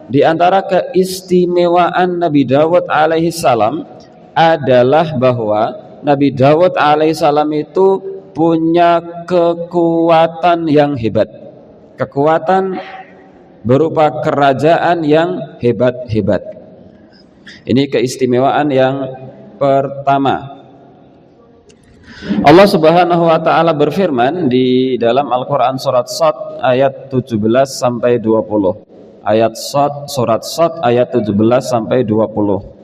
di antara keistimewaan Nabi Dawud alaihi salam adalah bahwa Nabi Dawud alaihissalam itu punya kekuatan yang hebat. Kekuatan berupa kerajaan yang hebat-hebat. Ini keistimewaan yang pertama. Allah Subhanahu wa taala berfirman di dalam Al-Qur'an surat Shad ayat 17 sampai 20. Surat Shad ayat 17 sampai 20.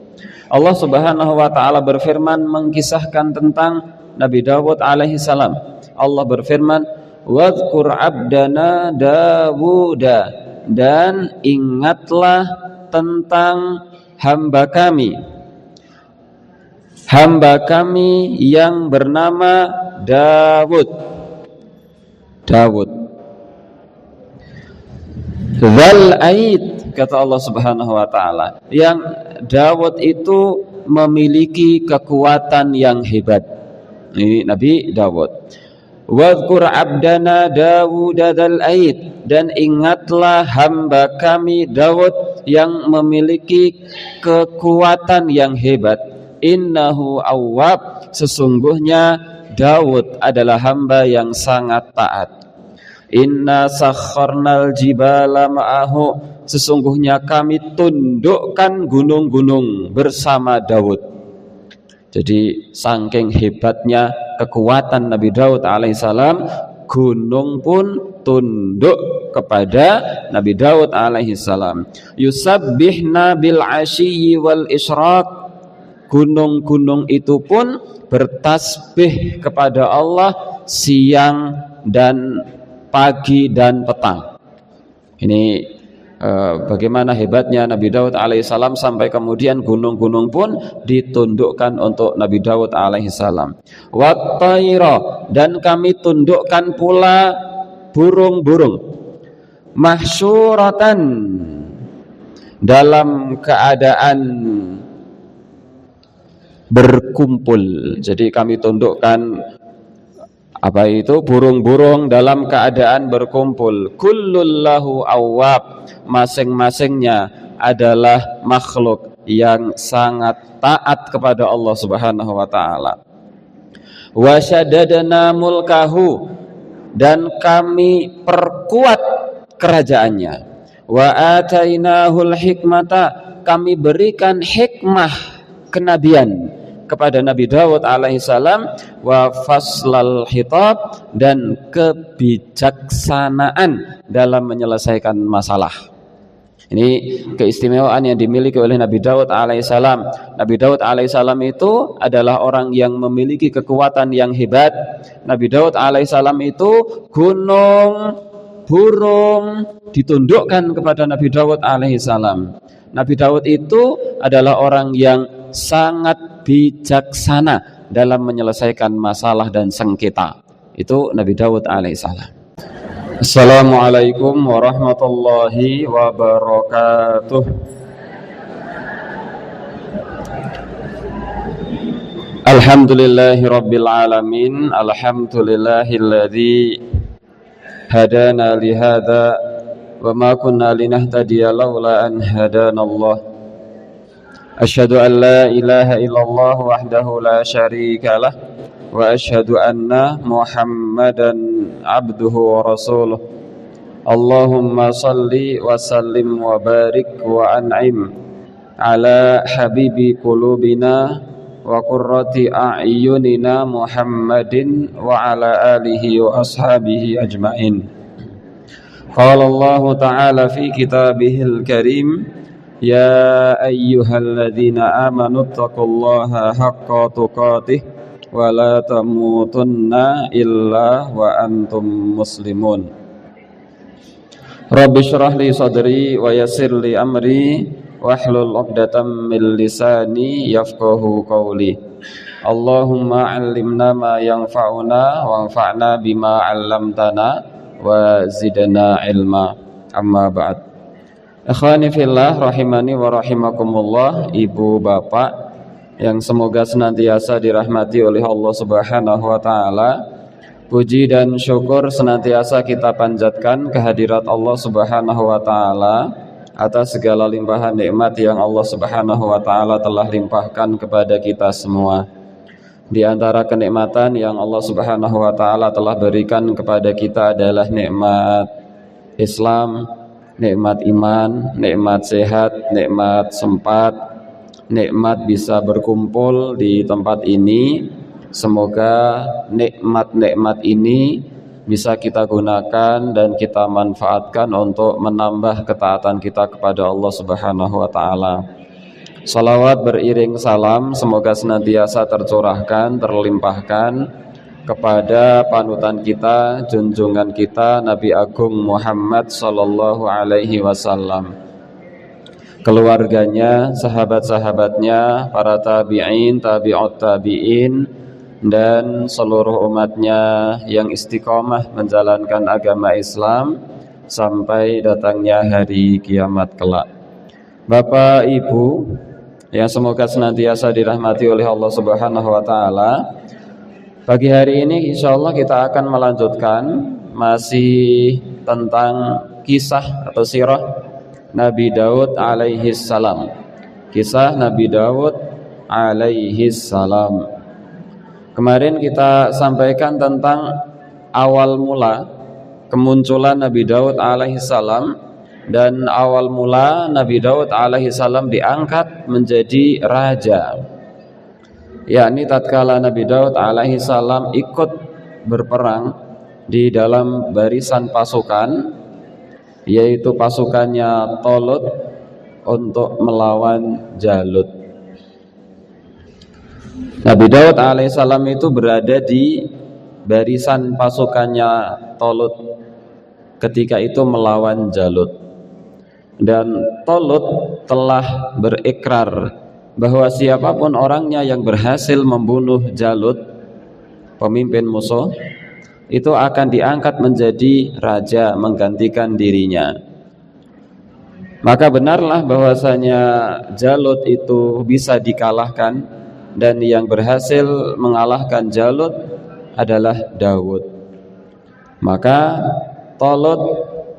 Allah Subhanahu wa taala berfirman mengkisahkan tentang Nabi Dawud alaihi salam. Allah berfirman, "Wadhkur 'abdana Dawuda," dan ingatlah tentang hamba kami yang bernama Dawud. Dzal aid, kata Allah Subhanahu wa taala, yang Dawud itu memiliki kekuatan yang hebat. Ini Nabi Dawud. Wadhkur 'abdana Dawud dzal aid, dan ingatlah hamba kami Dawud yang memiliki kekuatan yang hebat. Innahu awwab, sesungguhnya Dawud adalah hamba yang sangat taat. Inna sakharnal jibala ma'ahu, sesungguhnya kami tundukkan gunung-gunung bersama Dawud. Jadi saking hebatnya kekuatan Nabi Dawud alaihissalam, gunung pun tunduk kepada Nabi Dawud alaihissalam. Yusabbihna bil ashiyyi wal isyraq, gunung-gunung itu pun bertasbih kepada Allah siang dan pagi dan petang. Ini bagaimana hebatnya Nabi Dawud alaihissalam sampai kemudian gunung-gunung pun ditundukkan untuk Nabi Dawud alaihissalam. Wat-tayra, dan kami tundukkan pula burung-burung. Mahsyuratan, dalam keadaan berkumpul. Jadi kami tundukkan burung-burung dalam keadaan berkumpul. Kullullahu awwab, masing-masingnya adalah makhluk yang sangat taat kepada Allah Subhanahu wa taala. Wa syaddadna mulkahu, dan kami perkuat kerajaannya. Wa atainahul hikmata, kami berikan hikmah kenabian kepada Nabi Dawud alaihissalam. Wa faslal khitab, dan kebijaksanaan dalam menyelesaikan masalah. Ini keistimewaan yang dimiliki oleh Nabi Dawud alaihissalam. Nabi Dawud alaihissalam itu adalah orang yang memiliki kekuatan yang hebat. Nabi Dawud alaihissalam itu gunung, burung ditundukkan kepada Nabi Dawud alaihissalam. Nabi Dawud itu adalah orang yang sangat bijaksana dalam menyelesaikan masalah dan sengketa. Itu Nabi Dawud alaihissalam. Assalamualaikum warahmatullahi wabarakatuh. Alhamdulillahi rabbil alamin. Alhamdulillahilladzi hadana lihada wa ma kunna linahtadiya laula an hadanallah. Asyhadu an la ilaha illallah wahdahu la syarika lah, wa asyhadu anna Muhammadan abduhu wa rasuluh. Allahumma salli wa sallim wa barik wa an'im ala habibi qulubina wa qurrati a'yunina Muhammadin wa ala alihi wa ashabihi ajma'in. Qala Allah ta'ala fi kitabihil karim, ya ayyuhalladzina amanu taqullaha haqqa tuqatih wa la tamutunna illa wa antum muslimun. Rabbi shrah li sadri wa yassir li amri wahlul 'uqdatam min lisani yafqahu qawli. Allahumma 'allimna ma yanfa'una wanfa'na bima 'allamtana wa zidna ilma. Amma ba'd. Ikhwani fillah rahimani wa rahimakumullah, ibu bapak yang semoga senantiasa dirahmati oleh Allah Subhanahu wa taala. Puji dan syukur senantiasa kita panjatkan kehadirat Allah Subhanahu wa taala atas segala limpahan nikmat yang Allah Subhanahu wa taala telah limpahkan kepada kita semua. Di antara kenikmatan yang Allah Subhanahu wa taala telah berikan kepada kita adalah nikmat Islam, nikmat iman, nikmat sehat, nikmat sempat, nikmat bisa berkumpul di tempat ini. Semoga nikmat-nikmat ini bisa kita gunakan dan kita manfaatkan untuk menambah ketaatan kita kepada Allah Subhanahu wa taala. Salawat beriring salam semoga senantiasa tercurahkan, terlimpahkan kepada panutan kita, junjungan kita Nabi Agung Muhammad sallallahu alaihi wasallam, keluarganya, sahabat-sahabatnya, para tabi'in, tabi'ut tabi'in, dan seluruh umatnya yang istiqomah menjalankan agama Islam sampai datangnya hari kiamat kelak. Bapak Ibu yang semoga senantiasa dirahmati oleh Allah Subhanahu wa taala, pagi hari ini insyaallah kita akan melanjutkan masih tentang kisah atau sirah Nabi Daud alaihi salam. Kisah Nabi Daud alaihi salam. Kemarin kita sampaikan tentang awal mula kemunculan Nabi Daud alaihi salam, dan awal mula Nabi Daud alaihi salam diangkat menjadi raja, yakni tatkala Nabi Daud alaihi salam ikut berperang di dalam barisan pasukan, yaitu pasukannya Talut untuk melawan Jalut. Nabi Daud alaihissalam itu berada di barisan pasukannya Talut ketika itu melawan Jalut, dan Talut telah berikrar bahwa siapapun orangnya yang berhasil membunuh Jalut, pemimpin musuh, itu akan diangkat menjadi raja menggantikan dirinya. Maka benarlah bahwasanya Jalut itu bisa dikalahkan, dan yang berhasil mengalahkan Jalut adalah Daud. Maka Talut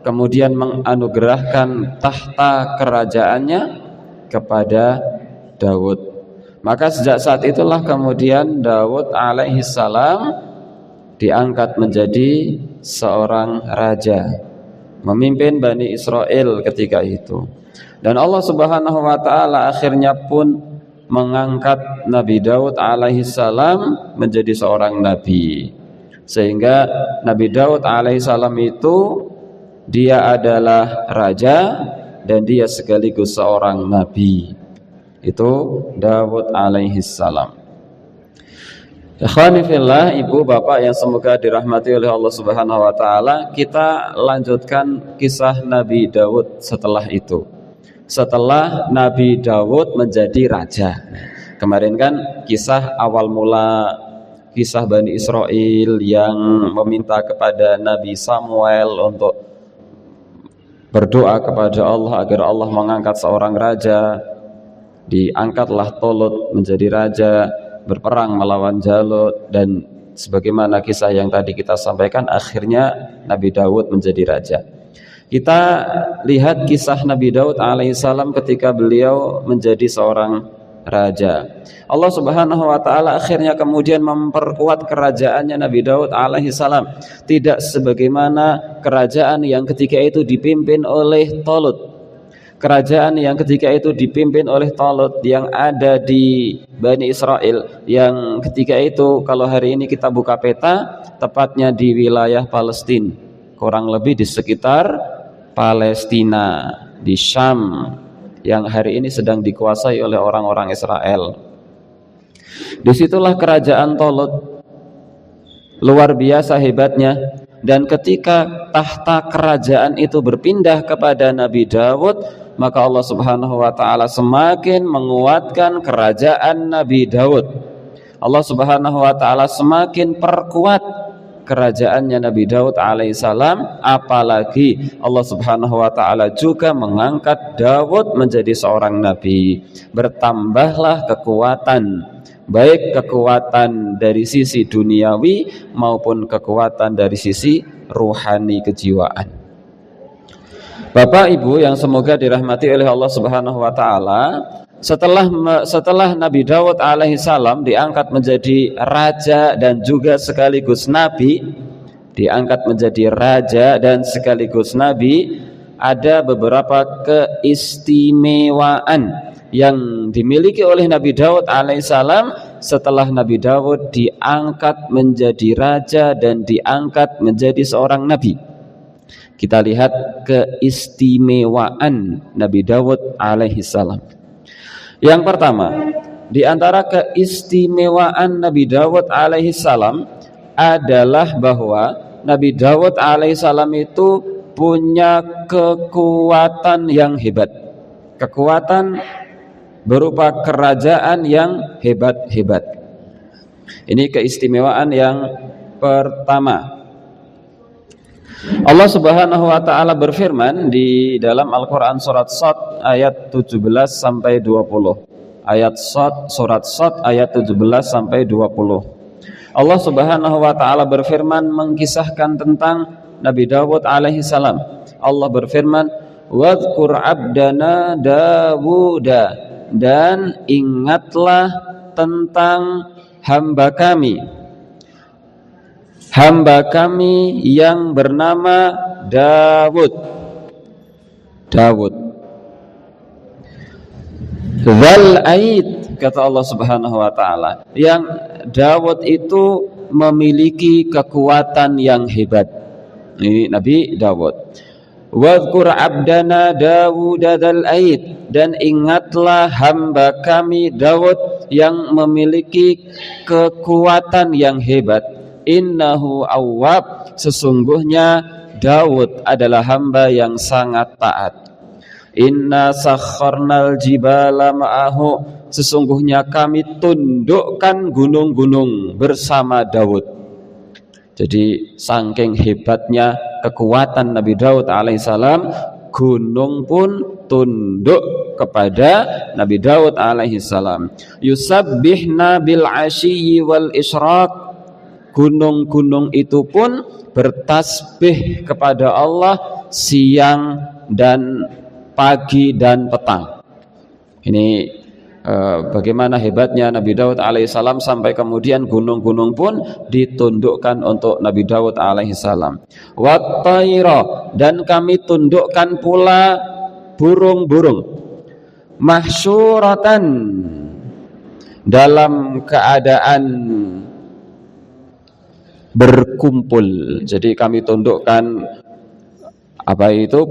kemudian menganugerahkan tahta kerajaannya kepada Daud. Maka sejak saat itulah kemudian Daud alaihi salam diangkat menjadi seorang raja, memimpin Bani Israel ketika itu. Dan Allah Subhanahu wa taala akhirnya pun mengangkat Nabi Daud alaihi salam menjadi seorang nabi, sehingga Nabi Daud alaihi salam itu dia adalah raja dan dia sekaligus seorang nabi. Itu Daud alaihi salam. Ikhwani fillah, ibu bapak yang semoga dirahmati oleh Allah Subhanahu wa taala, kita lanjutkan kisah Nabi Daud setelah itu. Setelah Nabi Daud menjadi raja. Kemarin kan kisah awal mula, kisah Bani Israel yang meminta kepada Nabi Samuel untuk berdoa kepada Allah agar Allah mengangkat seorang raja. Diangkatlah Talut menjadi raja, berperang melawan Jalut, dan sebagaimana kisah yang tadi kita sampaikan, akhirnya Nabi Daud menjadi raja. Kita lihat kisah Nabi Daud alaihissalam ketika beliau menjadi seorang raja. Allah Subhanahu wa taala akhirnya kemudian memperkuat kerajaannya Nabi Daud alaihissalam, tidak sebagaimana kerajaan yang ketika itu dipimpin oleh Talut. Kerajaan yang ketika itu dipimpin oleh Talut yang ada di Bani Israel, yang ketika itu kalau hari ini kita buka peta, tepatnya di wilayah Palestina, kurang lebih di sekitar Palestina, di Syam, yang hari ini sedang dikuasai oleh orang-orang Israel. Disitulah kerajaan Talut, luar biasa hebatnya. Dan ketika tahta kerajaan itu berpindah kepada Nabi Daud, maka Allah Subhanahu wa taala semakin menguatkan kerajaan Nabi Daud. Allah Subhanahu wa taala semakin perkuat kerajaannya Nabi Daud alaihissalam, apalagi Allah Subhanahu wa taala juga mengangkat Daud menjadi seorang nabi. Bertambahlah kekuatan, baik kekuatan dari sisi duniawi maupun kekuatan dari sisi ruhani kejiwaan. Bapak Ibu yang semoga dirahmati oleh Allah Subhanahu wa taala, setelah Nabi Daud alaihissalam diangkat menjadi raja dan juga sekaligus nabi, ada beberapa keistimewaan yang dimiliki oleh Nabi Daud alaihissalam setelah Nabi Daud diangkat menjadi raja dan diangkat menjadi seorang nabi. Kita lihat keistimewaan Nabi Daud alaihissalam. Yang pertama, di antara keistimewaan Nabi Daud alaihissalam adalah bahwa Nabi Daud alaihissalam itu punya kekuatan yang hebat. Kekuatan berupa kerajaan yang hebat-hebat. Ini keistimewaan yang pertama. Allah Subhanahu wa taala berfirman di dalam Al-Qur'an surat Shad ayat 17 sampai 20. Surat Shad ayat 17 sampai 20. Allah Subhanahu wa taala berfirman mengkisahkan tentang Nabi Dawud alaihi salam. Allah berfirman, "Wadhkur 'abdana Dawuda," dan ingatlah tentang hamba kami yang bernama Dawud. Dzal aid, kata Allah Subhanahu wa taala, yang Dawud itu memiliki kekuatan yang hebat. Ini Nabi Dawud. Wadhkur 'abdana Dawud dzal aid, dan ingatlah hamba kami Dawud yang memiliki kekuatan yang hebat. Innahu awwab, sesungguhnya Daud adalah hamba yang sangat taat. Inna sakharnal jibala ma'ahu, sesungguhnya kami tundukkan gunung-gunung bersama Daud. Jadi saking hebatnya kekuatan Nabi Daud alaihissalam, gunung pun tunduk kepada Nabi Daud alaihissalam. Yusabbihna bil 'ashiyyi wal isyraq, gunung-gunung itu pun bertasbih kepada Allah siang dan pagi dan petang. Ini bagaimana hebatnya Nabi Daud alaihissalam sampai kemudian gunung-gunung pun ditundukkan untuk Nabi Daud alaihissalam. Wat-tayra, dan kami tundukkan pula burung-burung. Mahsyuratan, dalam keadaan berkumpul. Jadi kami tundukkan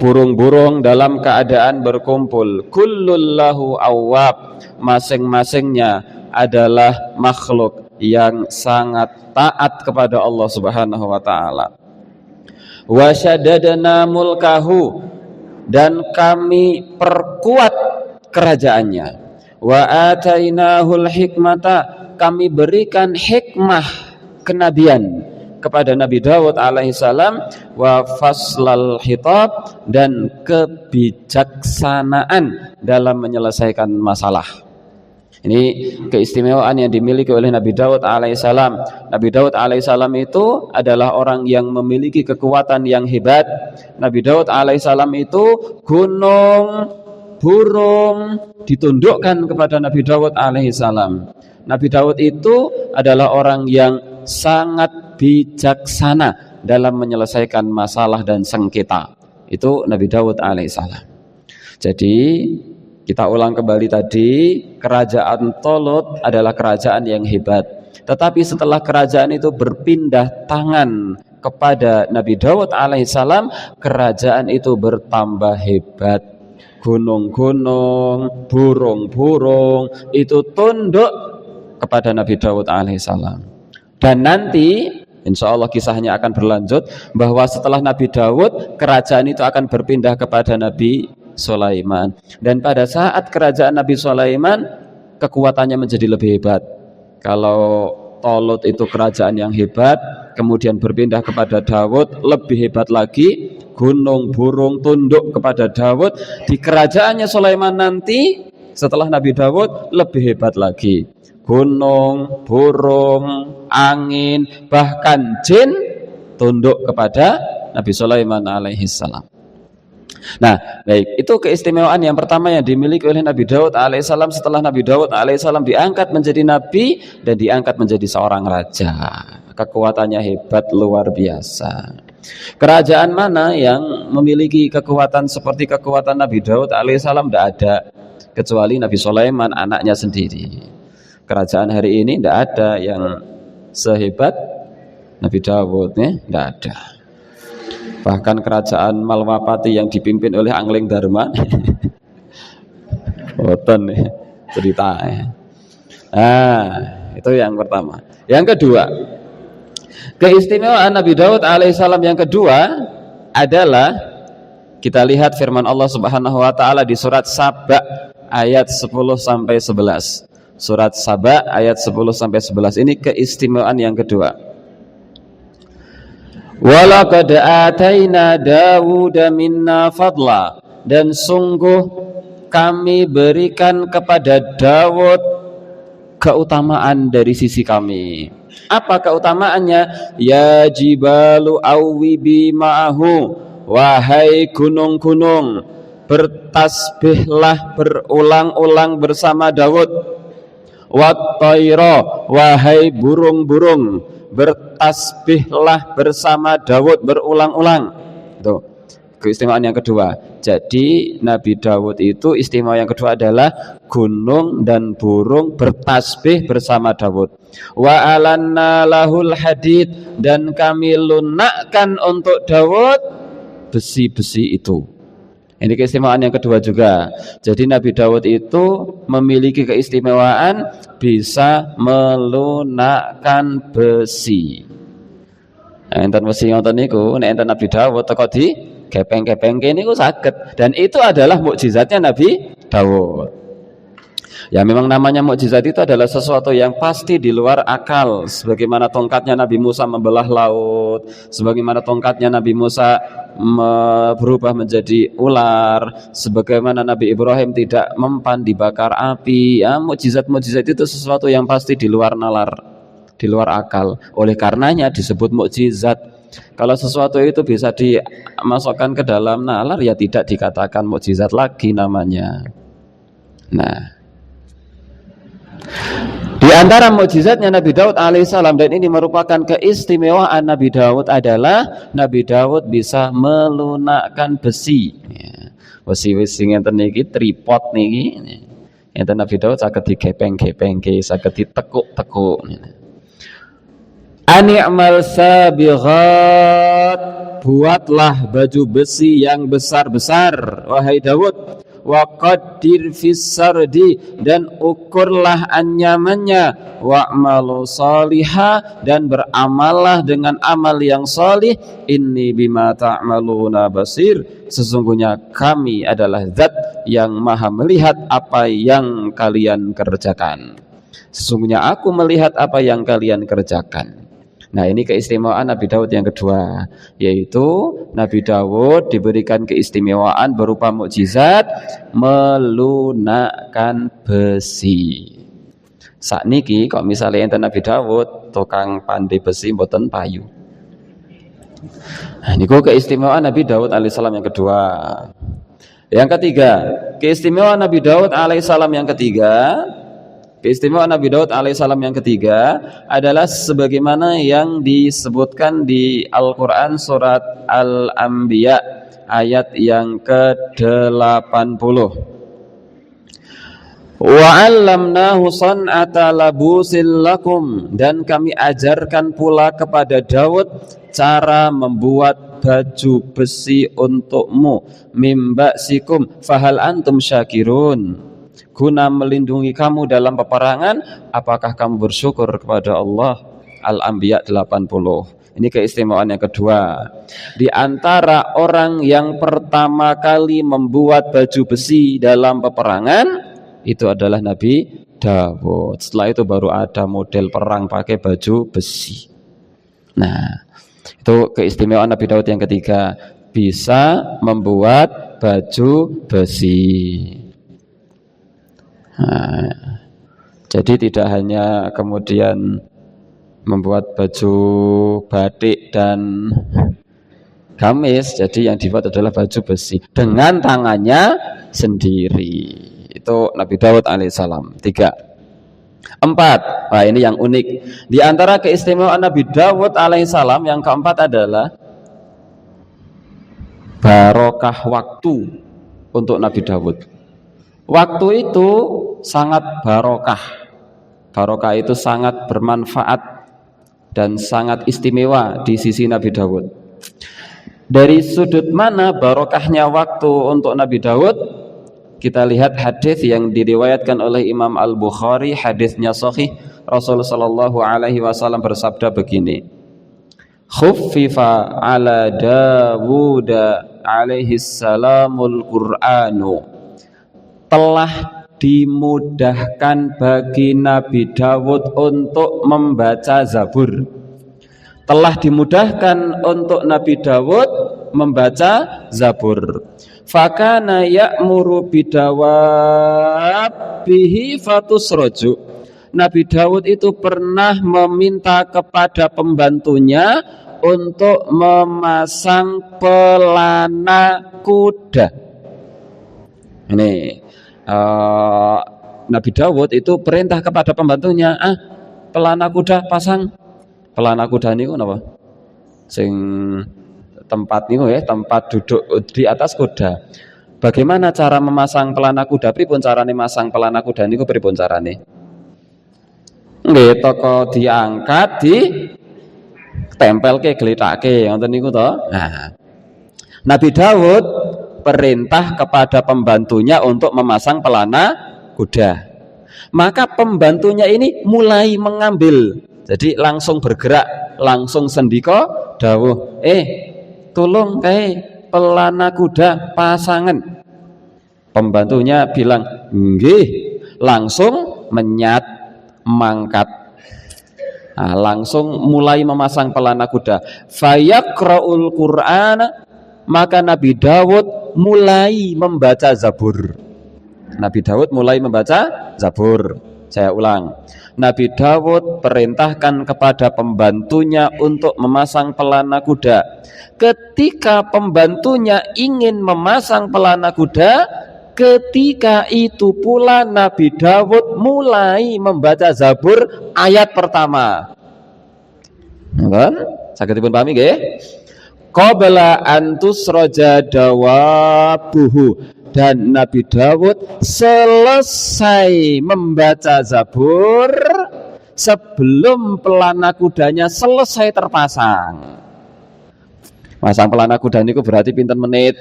burung-burung dalam keadaan berkumpul. Kullullahu awwab, masing-masingnya adalah makhluk yang sangat taat kepada Allah Subhanahu wa taala. Wa syaddadna mulkahu, dan kami perkuat kerajaannya. Wa atainahul hikmata, kami berikan hikmah kenabian kepada Nabi Dawud alaihissalam. Wa faslal khitab, dan kebijaksanaan dalam menyelesaikan masalah. Ini keistimewaan yang dimiliki oleh Nabi Dawud alaihissalam. Nabi Dawud alaihissalam itu adalah orang yang memiliki kekuatan yang hebat. Nabi Dawud alaihissalam itu gunung, burung ditundukkan kepada Nabi Dawud alaihissalam. Nabi Dawud itu adalah orang yang sangat bijaksana dalam menyelesaikan masalah dan sengketa. Itu Nabi Dawud alaihissalam. Jadi kita ulang kembali tadi, kerajaan Tolut adalah kerajaan yang hebat. Tetapi setelah kerajaan itu berpindah tangan kepada Nabi Dawud alaihissalam, kerajaan itu bertambah hebat. Gunung-gunung, burung-burung itu tunduk kepada Nabi Dawud alaihissalam. Dan nanti insya Allah kisahnya akan berlanjut, bahwa setelah Nabi Dawud, kerajaan itu akan berpindah kepada Nabi Sulaiman. Dan pada saat kerajaan Nabi Sulaiman, kekuatannya menjadi lebih hebat. Kalau Tolut itu kerajaan yang hebat, kemudian berpindah kepada Dawud, lebih hebat lagi. Gunung, burung tunduk kepada Dawud. Di kerajaannya Sulaiman nanti, setelah Nabi Dawud, lebih hebat lagi. Gunung, burung, angin, bahkan jin tunduk kepada Nabi Sulaiman alaihissalam. Nah, baik, itu keistimewaan yang pertama yang dimiliki oleh Nabi Daud alaihissalam setelah Nabi Daud alaihissalam diangkat menjadi nabi dan diangkat menjadi seorang raja. Kekuatannya hebat luar biasa. Kerajaan mana yang memiliki kekuatan seperti kekuatan Nabi Daud alaihissalam? Tidak ada, kecuali Nabi Sulaiman anaknya sendiri. Kerajaan hari ini tidak ada yang sehebat Nabi Daud, tidak ada. Bahkan kerajaan Malwapati yang dipimpin oleh Angling Dharma boten cerita. Nah, itu yang pertama. Yang kedua, keistimewaan Nabi Daud alaihissalam yang kedua adalah kita lihat firman Allah Subhanahu wa taala di surat Saba ayat 10 sampai 11. Surat Saba ayat 10 sampai 11 ini keistimewaan yang kedua. Walaqad ataina Dawuda minna fadla, dan sungguh kami berikan kepada Daud keutamaan dari sisi kami. Apa keutamaannya? Ya jibalu awwibi ma'ahu, wahai gunung-gunung bertasbihlah berulang-ulang bersama Daud. Wat tayra, wahai burung-burung bertasbihlah bersama Daud berulang-ulang. Tuh, keistimewaan yang kedua. Jadi Nabi Daud itu istimewa yang kedua adalah gunung dan burung bertasbih bersama Daud. Wa alanna lahul hadid, dan kami lunakkan untuk Daud besi-besi itu. Ini keistimewaan yang kedua juga. Jadi Nabi Daud itu memiliki keistimewaan bisa melunakkan besi. Enten besi ngoten niku, nek enten Nabi Daud teko di gepeng-gepengke niku saged, dan itu adalah mukjizatnya Nabi Daud. Ya memang namanya mukjizat itu adalah sesuatu yang pasti di luar akal. Sebagaimana tongkatnya Nabi Musa membelah laut, sebagaimana tongkatnya Nabi Musa berubah menjadi ular, sebagaimana Nabi Ibrahim tidak mempan dibakar api. Ya, mukjizat-mukjizat itu sesuatu yang pasti di luar nalar, di luar akal. Oleh karenanya disebut mukjizat. Kalau sesuatu itu bisa dimasukkan ke dalam nalar, ya tidak dikatakan mukjizat lagi namanya. Nah, di antara mukjizatnya Nabi Daud alaihissalam, dan ini merupakan keistimewaan Nabi Daud adalah Nabi Daud bisa melunakkan besi. Besi-besi ngenten niki tripod niki. Enten Nabi Daud saged digepeng-gepengke, saged ditekuk-tekuk. Ani'mal sabighat, buatlah baju besi yang besar-besar wahai Daud. Wa qaddir fis sardi, dan ukurlah anyamannya. Wa'malu salihah, dan beramallah dengan amal yang salih. Inni bima ta'maluna basir, sesungguhnya kami adalah zat yang maha melihat apa yang kalian kerjakan. Sesungguhnya aku melihat apa yang kalian kerjakan. Nah, ini keistimewaan Nabi Daud yang kedua, yaitu Nabi Daud diberikan keistimewaan berupa mukjizat melunakkan besi. Sakniki kok misalnya enten Nabi Daud tukang pandai besi mboten payu. Nah, niku keistimewaan Nabi Daud alaihissalam yang kedua. Yang ketiga, keistimewaan Nabi Daud alaihissalam yang ketiga, keistimewaan Nabi Daud alaihissalam yang ketiga adalah sebagaimana yang disebutkan di Al-Quran surat Al-Anbiya ayat yang ke-80. Wa'allamnahu san'ata labusil lakum, dan kami ajarkan pula kepada Daud cara membuat baju besi untukmu. Mimba'sikum fahal antum syakirun, guna melindungi kamu dalam peperangan, apakah kamu bersyukur kepada Allah? Al-Anbiya 80. Ini keistimewaan yang kedua. Di antara orang yang pertama kali membuat baju besi dalam peperangan itu adalah Nabi Daud. Setelah itu baru ada model perang pakai baju besi. Nah, itu keistimewaan Nabi Daud yang ketiga, bisa membuat baju besi. Nah, jadi tidak hanya kemudian membuat baju batik dan gamis, jadi yang dibuat adalah baju besi dengan tangannya sendiri. Itu Nabi Daud alaihissalam. 3. 4. Wah, ini yang unik. Di antara keistimewaan Nabi Daud alaihissalam yang keempat adalah barokah waktu untuk Nabi Daud. Waktu itu sangat barokah. Barokah itu sangat bermanfaat dan sangat istimewa di sisi Nabi Daud. Dari sudut mana barokahnya waktu untuk Nabi Daud? Kita lihat hadis yang diriwayatkan oleh Imam Al-Bukhari, hadisnya sahih. Rasulullah sallallahu alaihi wasallam bersabda begini: "Khuffifa ala Dawud alaihi salamul Qur'anu." Telah dimudahkan bagi Nabi Daud untuk membaca Zabur. Telah dimudahkan untuk Nabi Daud membaca Zabur. Fakana ya'muru bidawabbihi fatusraju. Nabi Daud itu pernah meminta kepada pembantunya untuk memasang pelana kuda. Ini Nabi Daud itu perintah kepada pembantunya, pelana kuda pasang. Pelana kuda niku napa? Sing tempat niku ya, tempat duduk di atas kuda. Bagaimana cara memasang pelana kuda? Pripun carane masang pelana kuda niku pripun carane? Nggih, toko diangkat, di tempelke, gletake, ngoten niku to. Nah, Nabi Daud perintah kepada pembantunya untuk memasang pelana kuda. Maka pembantunya ini mulai mengambil. Jadi langsung bergerak, langsung sendika dawuh, tolong kayak pelana kuda pasangan. Pembantunya bilang, nggih, langsung menyat, mangkat. Nah, langsung mulai memasang pelana kuda. Fayaqra'ul Qur'an, maka Nabi Daud mulai membaca Zabur. Nabi Daud mulai membaca Zabur. Saya ulang. Nabi Daud perintahkan kepada pembantunya untuk memasang pelana kuda. Ketika pembantunya ingin memasang pelana kuda, ketika itu pula Nabi Daud mulai membaca Zabur ayat pertama. Kan? Saged dipun pahami nggih? Qabla antus roja dawabuhu. Dan Nabi Daud selesai membaca Zabur sebelum pelana kudanya selesai terpasang. Masang pelana kuda niku berarti pinten menit?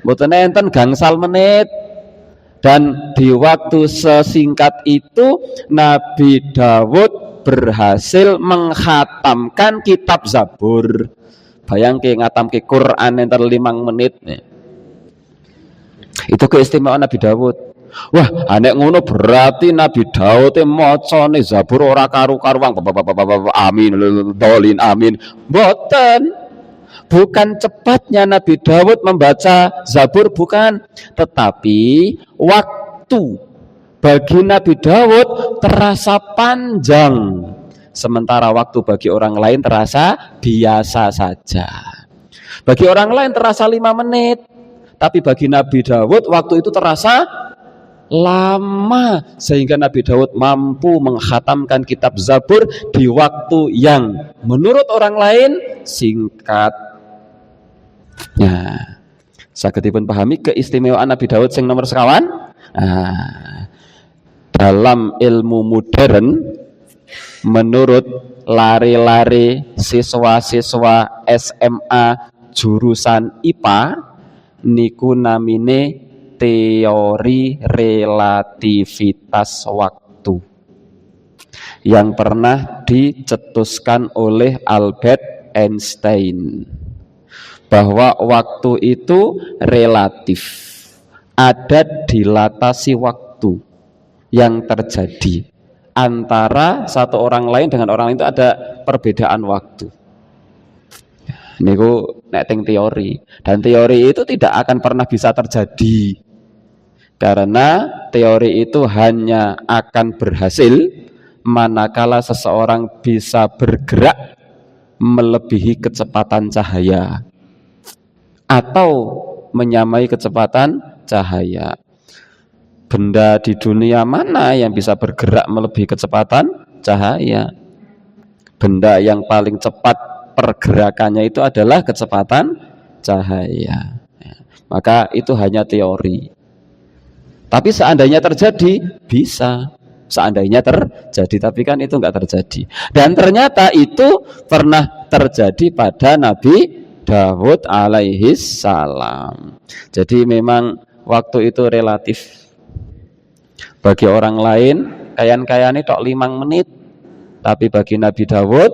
Mboten enten gangsal menit. Dan di waktu sesingkat itu Nabi Daud berhasil menghatamkan kitab Zabur. Bayangke ngatamke Quran enten 5 menit nih. Itu keistimewaan Nabi Daud. Wah, anek ngono berarti Nabi Daud macane Zabur ora karu-karuan. Amin, dolin amin. Mboten. Bukan cepatnya Nabi Daud membaca Zabur, bukan, tetapi waktu bagi Nabi Daud terasa panjang, sementara waktu bagi orang lain terasa biasa saja. Bagi orang lain terasa 5 menit, tapi bagi Nabi Daud waktu itu terasa lama, sehingga Nabi Daud mampu menghatamkan kitab Zabur di waktu yang menurut orang lain singkat. Nah, sagedipun pahami keistimewaan Nabi Daud sing nomor sekawan. Dalam ilmu modern, menurut lare-lare siswa-siswa SMA jurusan IPA, niku namine teori relativitas waktu yang pernah dicetuskan oleh Albert Einstein, bahwa waktu itu relatif, ada dilatasi waktu yang terjadi antara satu orang lain dengan orang lain, itu ada perbedaan waktu. Niku nek teng teori, dan teori itu tidak akan pernah bisa terjadi karena teori itu hanya akan berhasil manakala seseorang bisa bergerak melebihi kecepatan cahaya. atau menyamai kecepatan cahaya. Benda di dunia mana yang bisa bergerak melebihi kecepatan cahaya? Benda yang paling cepat pergerakannya itu adalah kecepatan cahaya. Maka itu hanya teori. Tapi seandainya terjadi, bisa. Seandainya terjadi, tapi kan itu enggak terjadi. Dan ternyata itu pernah terjadi pada Nabi Dawud alaihi salam. Jadi memang waktu itu relatif. Bagi orang lain kayan-kayane tok 5 menit, tapi bagi Nabi Dawud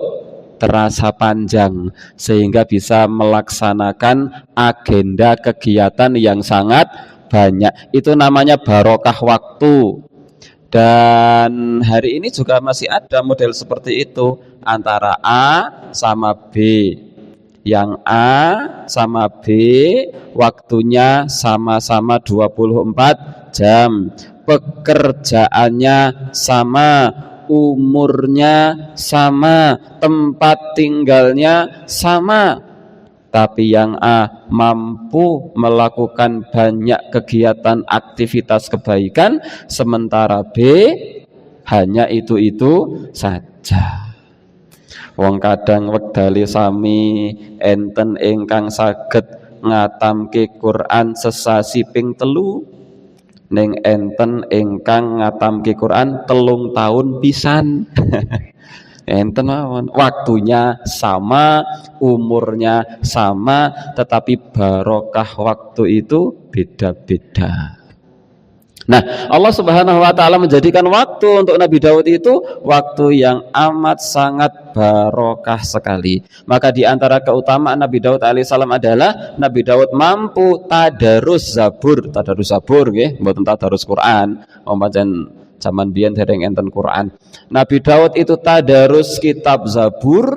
terasa panjang sehingga bisa melaksanakan agenda kegiatan yang sangat banyak. Itu namanya barokah waktu. Dan hari ini juga masih ada model seperti itu antara A sama B. Yang A sama B waktunya sama-sama 24 jam. Pekerjaannya sama, umurnya sama, tempat tinggalnya sama. Tapi yang A mampu melakukan banyak kegiatan aktivitas kebaikan, sementara B hanya itu-itu saja. Wong kadang wekdale sami enten ingkang saged ngatamke Quran sesasi ping 3, ning enten ingkang ngatamke Quran 3 tahun pisan. Enten mawon, waktunya sama, umurnya sama, tetapi barokah waktu itu beda-beda. Nah, Allah Subhanahu wa taala menjadikan waktu untuk Nabi Daud itu waktu yang amat sangat barokah sekali. Maka di antara keutamaan Nabi Daud alaihissalam adalah Nabi Daud mampu tadarus Zabur nggih, mboten tadarus Quran. Pancen zaman biyen dereng enten Quran. Nabi Daud itu tadarus kitab Zabur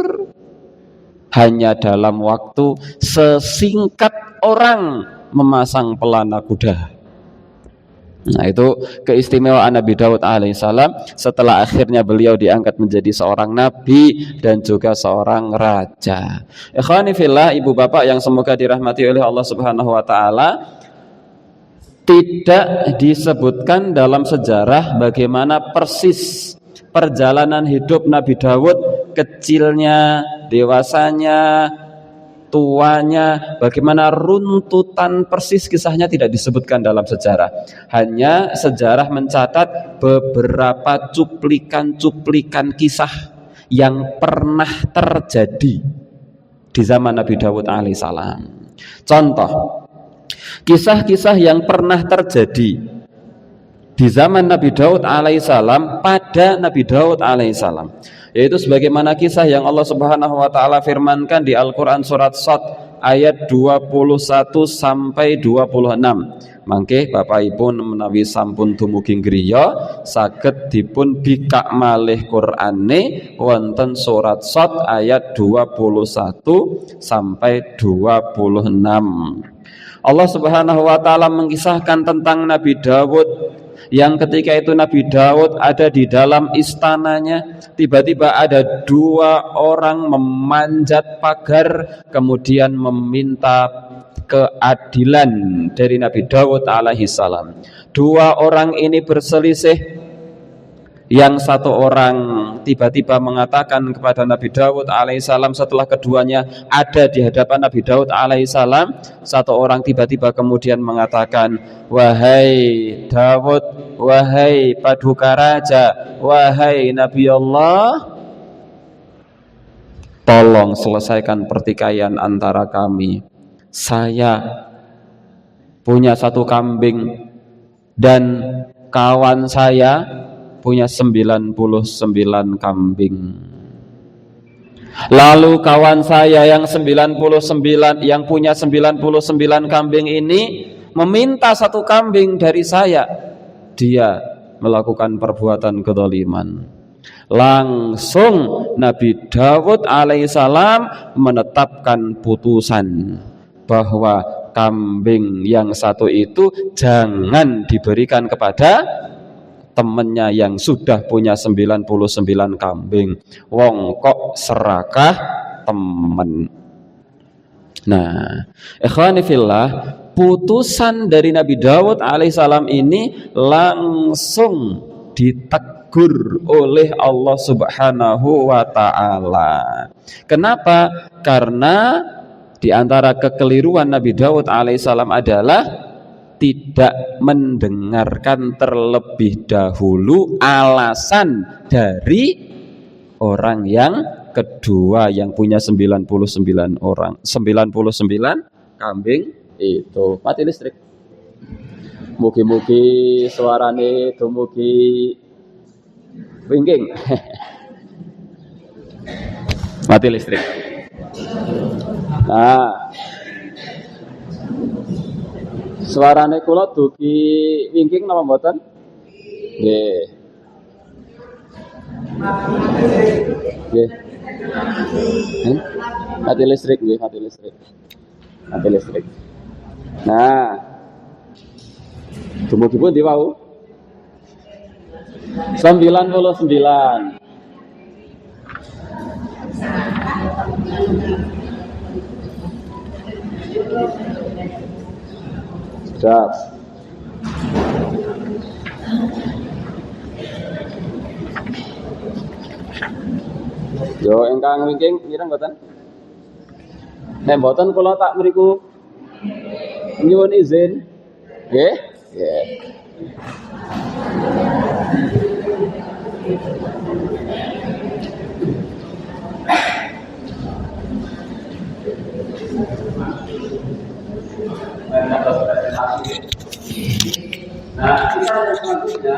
hanya dalam waktu sesingkat orang memasang pelana kuda. Nah, itu keistimewaan Nabi Daud alaihissalam setelah akhirnya beliau diangkat menjadi seorang nabi dan juga seorang raja. Ikhwani fillah, ibu bapak yang semoga dirahmati oleh Allah Subhanahu wa taala, tidak disebutkan dalam sejarah bagaimana persis perjalanan hidup Nabi Daud, kecilnya, dewasanya, tuanya, bagaimana runtutan persis kisahnya tidak disebutkan dalam sejarah. Hanya sejarah mencatat beberapa cuplikan-cuplikan kisah yang pernah terjadi di zaman Nabi Daud alaihissalam. Contoh, kisah-kisah yang pernah terjadi di zaman Nabi Daud alaihissalam pada Nabi Daud alaihissalam, yaitu sebagaimana kisah yang Allah Subhanahu wa taala firmankan di Al-Qur'an surat Shad ayat 21 sampai 26. Mangke Bapak Ibu menawi sampun dumugi griya saged dipun bikak malih Qur'ane wonten surat Shad ayat 21 sampai 26. Allah Subhanahu wa taala mengisahkan tentang Nabi Daud yang ketika itu Nabi Daud ada di dalam istananya, tiba-tiba ada 2 orang memanjat pagar kemudian meminta keadilan dari Nabi Daud alaihi salam. 2 orang ini berselisih. Yang satu orang tiba-tiba mengatakan kepada Nabi Daud alaihissalam setelah keduanya ada di hadapan Nabi Daud alaihissalam, satu orang tiba-tiba kemudian mengatakan, "Wahai Daud, wahai Paduka Raja, wahai Nabi Allah, tolong selesaikan pertikaian antara kami. Saya punya 1 kambing dan kawan saya punya 99 kambing. Lalu kawan saya yang punya 99 kambing ini meminta 1 kambing dari saya. Dia melakukan perbuatan kezaliman." Langsung Nabi Daud alaihissalam menetapkan putusan bahwa kambing yang 1 itu jangan diberikan kepada temennya yang sudah punya 99 kambing. Wong kok serakah temen. Nah, ikhwani fillah, putusan dari Nabi Daud alaihissalam ini langsung ditegur oleh Allah Subhanahu wa taala. Kenapa? Karena di antara kekeliruan Nabi Daud alaihissalam adalah tidak mendengarkan terlebih dahulu alasan dari orang yang kedua yang punya 99 orang, 99 kambing itu. Mati listrik. Mugi-mugi suarane dumugi wingking. Mati listrik. Nah, suarane kula dugi wingking napa mboten? Nggih. Nggih. Mati listrik nggih, mati listrik. Mati listrik. Nah, dumugi pundi wau? 99. Siap. Yo ingkang wingking ngira mboten? Nek mboten kula tak mriku nyuwun izin. Nggih? Nggih. Nah, kisah yang selanjutnya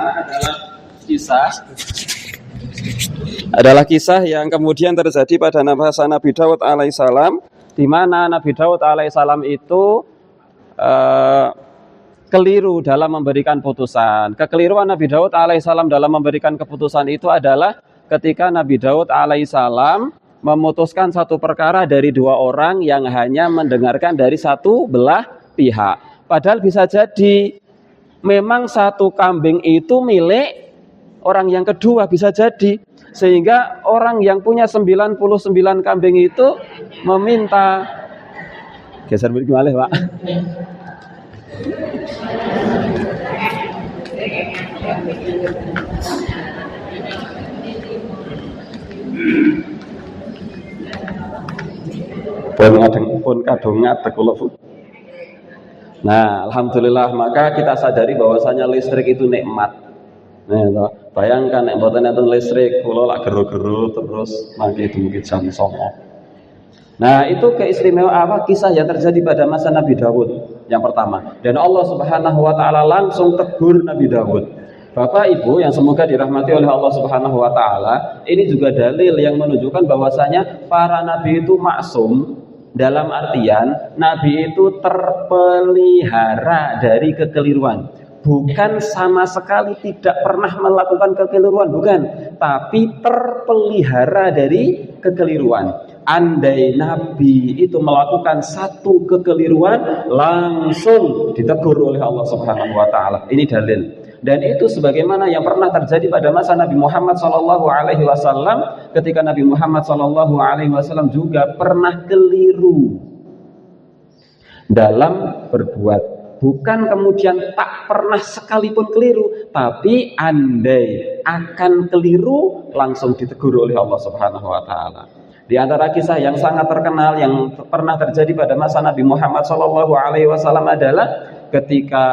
adalah kisah yang kemudian terjadi pada masa Nabi Daud alaihissalam, di mana Nabi Daud alaihissalam itu keliru dalam memberikan putusan. Kekeliruan Nabi Daud alaihissalam dalam memberikan keputusan itu adalah ketika Nabi Daud alaihissalam memutuskan satu perkara dari dua orang yang hanya mendengarkan dari satu belah pihak. Padahal bisa jadi memang satu kambing itu milik orang yang kedua, bisa jadi. Sehingga orang yang punya 99 kambing itu meminta, geser balik malih, Pak. Pun kadung ngadeg kula, Bu. Nah, alhamdulillah, maka kita sadari bahwasanya listrik itu nikmat. Nah, bayangkan nek mboten enten listrik, kula lak gero-gero terus mangke dumugi jam 09.00. Nah, itu keistimewaan apa kisah yang terjadi pada masa Nabi Daud yang pertama. Dan Allah Subhanahu wa taala langsung tegur Nabi Daud. Bapak Ibu yang semoga dirahmati oleh Allah Subhanahu wa taala, ini juga dalil yang menunjukkan bahwasanya para nabi itu maksum. Dalam artian Nabi itu terpelihara dari kekeliruan. Bukan sama sekali tidak pernah melakukan kekeliruan, bukan. Tapi terpelihara dari kekeliruan. Andai Nabi itu melakukan satu kekeliruan, langsung ditegur oleh Allah Subhanahu wa taala. Ini dalil. Dan itu sebagaimana yang pernah terjadi pada masa Nabi Muhammad SAW, ketika Nabi Muhammad SAW juga pernah keliru dalam berbuat. Bukan kemudian tak pernah sekalipun keliru, tapi andai akan keliru langsung ditegur oleh Allah Subhanahu wa taala. Di antara kisah yang sangat terkenal yang pernah terjadi pada masa Nabi Muhammad SAW adalah ketika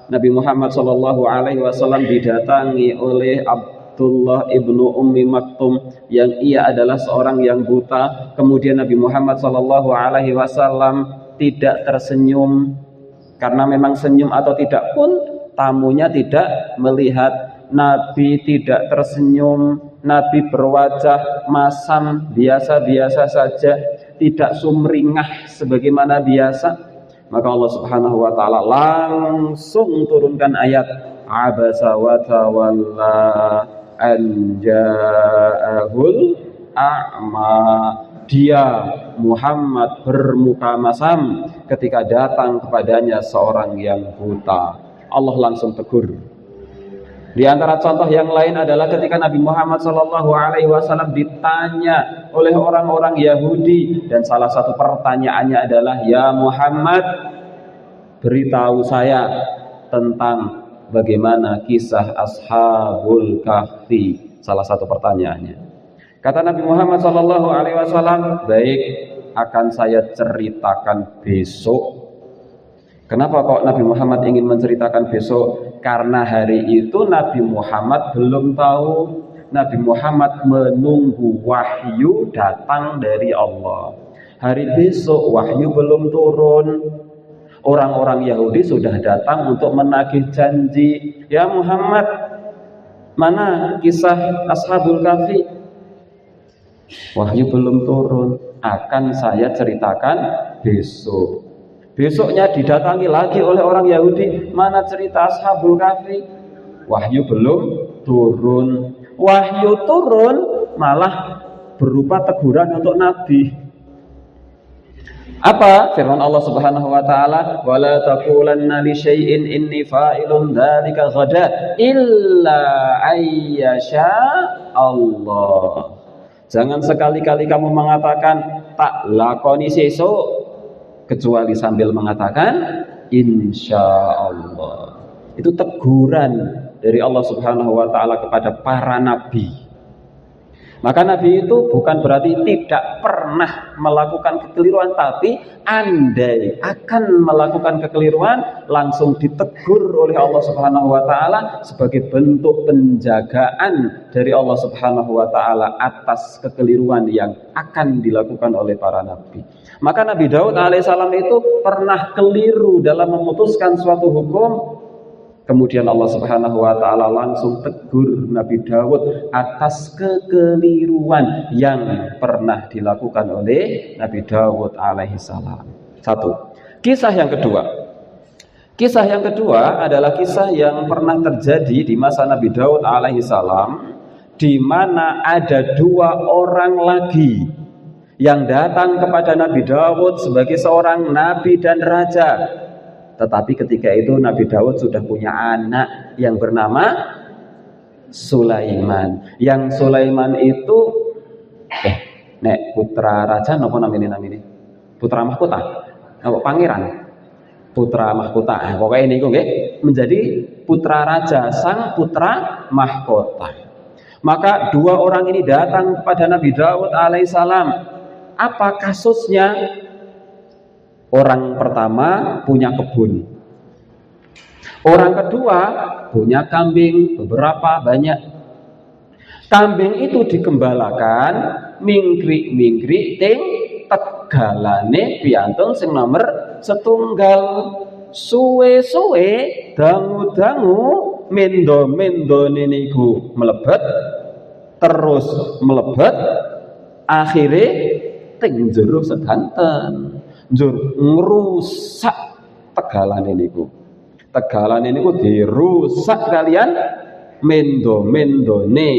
Nabi Muhammad SAW didatangi oleh Abdullah ibnu Ummi Maktum yang ia adalah seorang yang buta. Kemudian Nabi Muhammad SAW tidak tersenyum, karena memang senyum atau tidak pun tamunya tidak melihat. Nabi tidak tersenyum, Nabi berwajah masam biasa-biasa saja, tidak sumringah sebagaimana biasa. Maka Allah Subhanahu wa taala langsung turunkan ayat abasa wa tawalla an ja'ahul a'ma. Dia Muhammad bermuka masam ketika datang kepadanya seorang yang buta. Allah langsung tegur. Di antara contoh yang lain adalah ketika Nabi Muhammad SAW ditanya oleh orang-orang Yahudi, dan salah satu pertanyaannya adalah, "Ya Muhammad, beritahu saya tentang bagaimana kisah Ashabul Kahfi." Salah satu pertanyaannya. Kata Nabi Muhammad SAW, "Baik, akan saya ceritakan besok." Kenapa kok Nabi Muhammad ingin menceritakan besok? Karena hari itu Nabi Muhammad belum tahu. Nabi Muhammad menunggu wahyu datang dari Allah. Hari besok wahyu belum turun. Orang-orang Yahudi sudah datang untuk menagih janji. "Ya Muhammad, mana kisah Ashabul Kahfi?" Wahyu belum turun. Akan saya ceritakan besok. Besoknya didatangi lagi oleh orang Yahudi, "Mana cerita Ashabul Kahfi?" Wahyu belum turun. Wahyu turun malah berupa teguran untuk Nabi. Apa firman Allah Subhanahu wa taala? "Wala taqulanna li syai'in inni fa'ilun dzalika ghada illa ayyasha Allah." Jangan sekali-kali kamu mengatakan tak lakoni sesuk kecuali sambil mengatakan insya Allah. Itu teguran dari Allah Subhanahu wa taala kepada para nabi. Maka nabi itu bukan berarti tidak pernah melakukan kekeliruan, tapi andai akan melakukan kekeliruan langsung ditegur oleh Allah Subhanahu wa taala sebagai bentuk penjagaan dari Allah Subhanahu wa taala atas kekeliruan yang akan dilakukan oleh para nabi. Maka Nabi Daud alaihissalam itu pernah keliru dalam memutuskan suatu hukum. Kemudian Allah Subhanahu wa taala langsung tegur Nabi Daud atas kekeliruan yang pernah dilakukan oleh Nabi Daud alaihissalam. Satu. Kisah yang kedua. Kisah yang kedua adalah kisah yang pernah terjadi di masa Nabi Daud alaihissalam, di mana ada dua orang lagi yang datang kepada Nabi Daud sebagai seorang nabi dan raja. Tetapi ketika itu Nabi Daud sudah punya anak yang bernama Sulaiman. Yang Sulaiman itu putra raja napa namanya? Putra mahkota. Apa pangeran? Putra mahkota. Pokoknya ini nggih menjadi putra raja, sang putra mahkota. Maka dua orang ini datang kepada Nabi Daud alaihissalam. Apa kasusnya? Orang pertama punya kebun. Orang kedua punya kambing, beberapa banyak. Kambing itu digembalakan, mingkrik-mingkrik ting tegalane piantun sing nomor setunggal. Suwe-suwe dangu-dangu mendo-mendone niku mlebet, terus mlebet, akhire ting jero sedanten. Njur ngrusak tegalane niku. Tegalane niku dirusak kalian mendo-mendone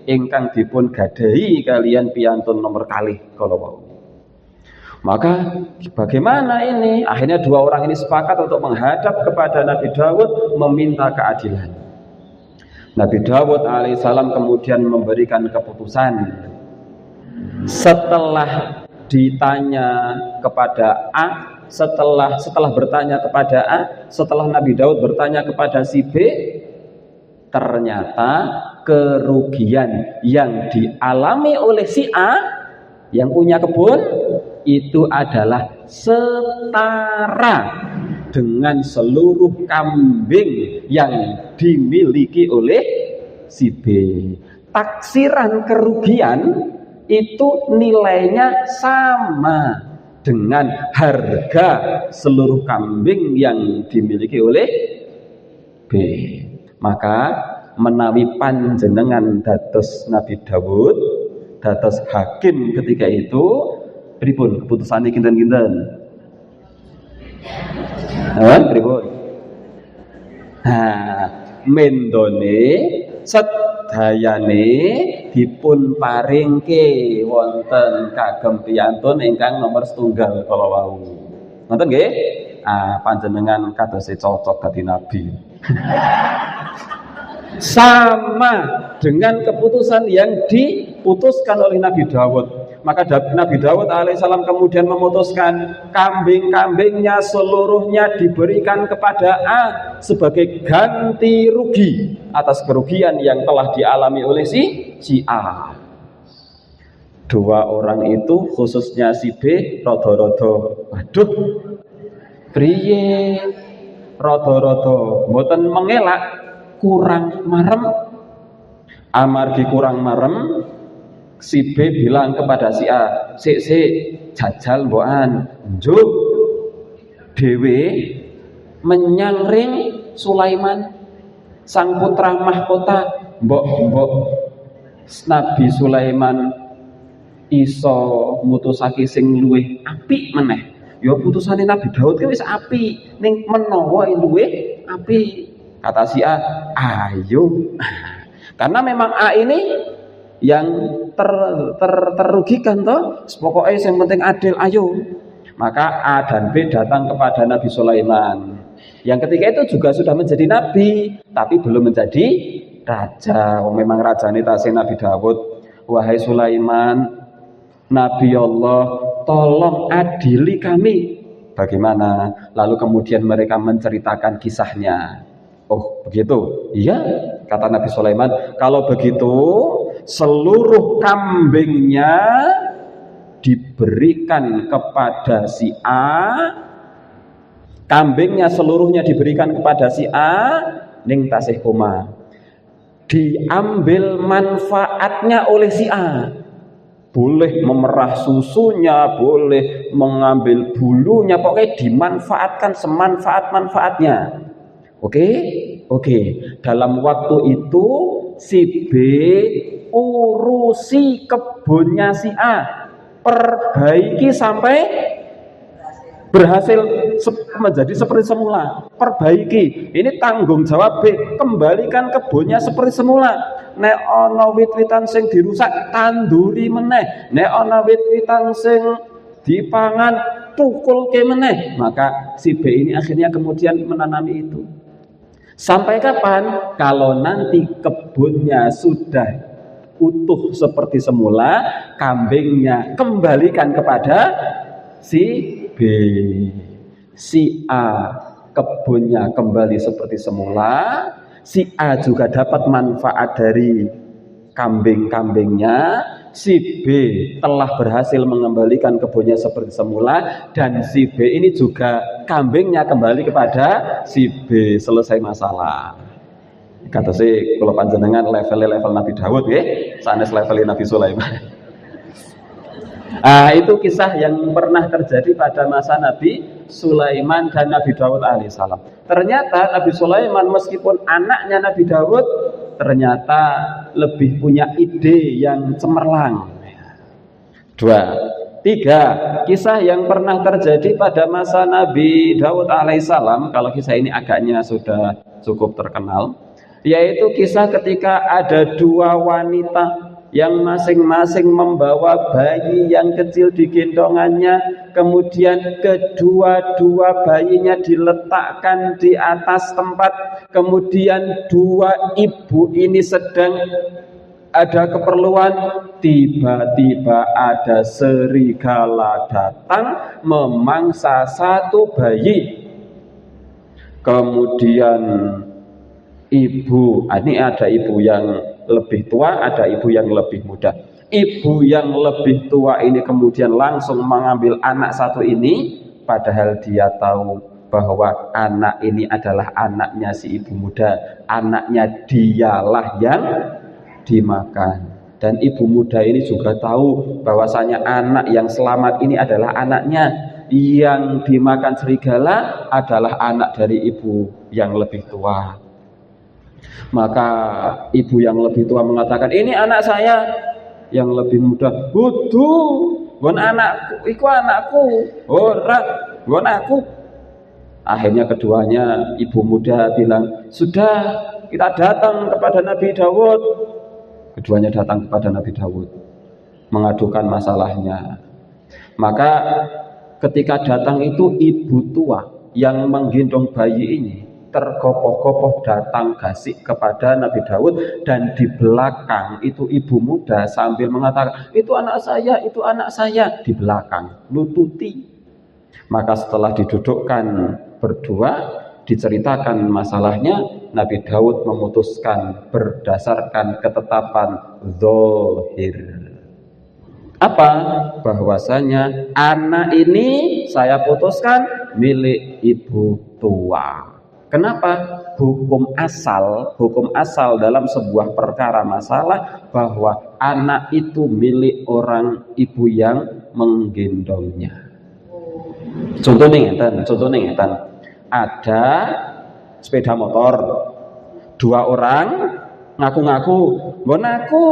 ingkang dipun gadahi kalian piantun nomor kalih kalau mau. Maka bagaimana ini? Akhirnya dua orang ini sepakat untuk menghadap kepada Nabi Daud meminta keadilan. Nabi Daud alaihissalam kemudian memberikan keputusan. Setelah ditanya kepada A, setelah bertanya kepada A, setelah Nabi Daud bertanya kepada si B, ternyata kerugian yang dialami oleh si A yang punya kebun itu adalah setara dengan seluruh kambing yang dimiliki oleh si B. Taksiran kerugian itu nilainya sama dengan harga seluruh kambing yang dimiliki oleh B. Maka menawi panjenengan dados Nabi Daud, dados hakim ketika itu, pripun keputusane kinten-kinten? Pripun? Mendone sedayane dipun paringke wonten kagem piyantun ingkang nomor setunggal kala wau. Ngoten nggih? Panjenengan kados cocok dadi nabi. sama dengan keputusan yang diputuskan oleh Nabi Dawud. Maka Nabi Dawud alaihissalam kemudian memutuskan kambing-kambingnya seluruhnya diberikan kepada A sebagai ganti rugi atas kerugian yang telah dialami oleh si A. Dua orang itu khususnya si B rodo-rodo, aduh priye rodo-rodo mboten mengelak, kurang marem. Amargi kurang marem, si B bilang kepada si A, sik jajal mbokan njuk dhewe menyangring Sulaiman sang putra mahkota, mbok Nabi Sulaiman iso mutusake sing luwih apik meneh. Ya putusane Nabi Daud ki wis apik, ning menawa luwih apik. Kata si A, ayo. Karena memang A ini yang terrugikan toh, pokoknya yang penting adil, ayo. Maka A dan B datang kepada Nabi Sulaiman. Yang ketiga itu juga sudah menjadi nabi, tapi belum menjadi raja. Memang raja ini tasih Nabi Dawud. Wahai Sulaiman, Nabi Allah, tolong adili kami. Bagaimana? Lalu kemudian mereka menceritakan kisahnya. Oh begitu? Iya, kata Nabi Sulaiman. Kalau begitu, seluruh kambingnya diberikan kepada si A. Kambingnya seluruhnya diberikan kepada si A. Ning tasih koma, diambil manfaatnya oleh si A. Boleh memerah susunya, boleh mengambil bulunya, pokoknya dimanfaatkan semanfaat-manfaatnya. Oke. Dalam waktu itu si B urusi kebunnya si A, perbaiki sampai berhasil menjadi seperti semula. Perbaiki, ini tanggung jawab B, kembalikan kebunnya seperti semula. Nek ana wit-witan sing dirusak, tanduri meneh. Nek ana wit-witan sing dipangan, tukulke meneh. Maka si B ini akhirnya kemudian menanami itu. Sampai kapan? Kalau nanti kebunnya sudah utuh seperti semula, kambingnya kembalikan kepada si B. Si A kebunnya kembali seperti semula, si A juga dapat manfaat dari kambing-kambingnya, si B telah berhasil mengembalikan kebunnya seperti semula, dan si B ini juga kambingnya kembali kepada si B. Selesai masalah. Kata si kalau panjenengan level Nabi Dawud sanes level Nabi Sulaiman. Itu kisah yang pernah terjadi pada masa Nabi Sulaiman dan Nabi Dawud alaihissalam. Ternyata Nabi Sulaiman meskipun anaknya Nabi Dawud, ternyata lebih punya ide yang cemerlang. 2. 3. Kisah yang pernah terjadi pada masa Nabi Dawud alaihissalam, kalau kisah ini agaknya sudah cukup terkenal, yaitu kisah ketika ada dua wanita yang masing-masing membawa bayi yang kecil di gendongannya, kemudian kedua-dua bayinya diletakkan di atas tempat, kemudian dua ibu ini sedang ada keperluan, tiba-tiba ada serigala datang memangsa satu bayi. Kemudian ibu, ini ada ibu yang lebih tua, ada ibu yang lebih muda. Ibu yang lebih tua ini kemudian langsung mengambil anak satu ini, padahal dia tahu bahwa anak ini adalah anaknya si ibu muda, anaknya dialah yang dimakan. Dan ibu muda ini juga tahu bahwasanya anak yang selamat ini adalah anaknya, yang dimakan serigala adalah anak dari ibu yang lebih tua. Maka ibu yang lebih tua mengatakan, ini anak saya. Yang lebih muda, gon anakku, iku anakku, ora, gon aku. Akhirnya keduanya, ibu muda bilang, sudah kita datang kepada Nabi Dawud. Keduanya datang kepada Nabi Dawud mengadukan masalahnya. Maka ketika datang itu ibu tua yang menggendong bayi ini, tergopoh-gopoh datang gasik kepada Nabi Daud, dan di belakang itu ibu muda sambil mengatakan, itu anak saya, di belakang nututi. Maka setelah didudukkan berdua, diceritakan masalahnya, Nabi Daud memutuskan berdasarkan ketetapan zahir. Apa? Bahwasanya anak ini saya putuskan milik ibu tua. Kenapa? Hukum asal dalam sebuah perkara masalah bahwa anak itu milik orang ibu yang menggendongnya. Contohnya ngeten. Ada sepeda motor, dua orang ngaku-ngaku, nggon aku.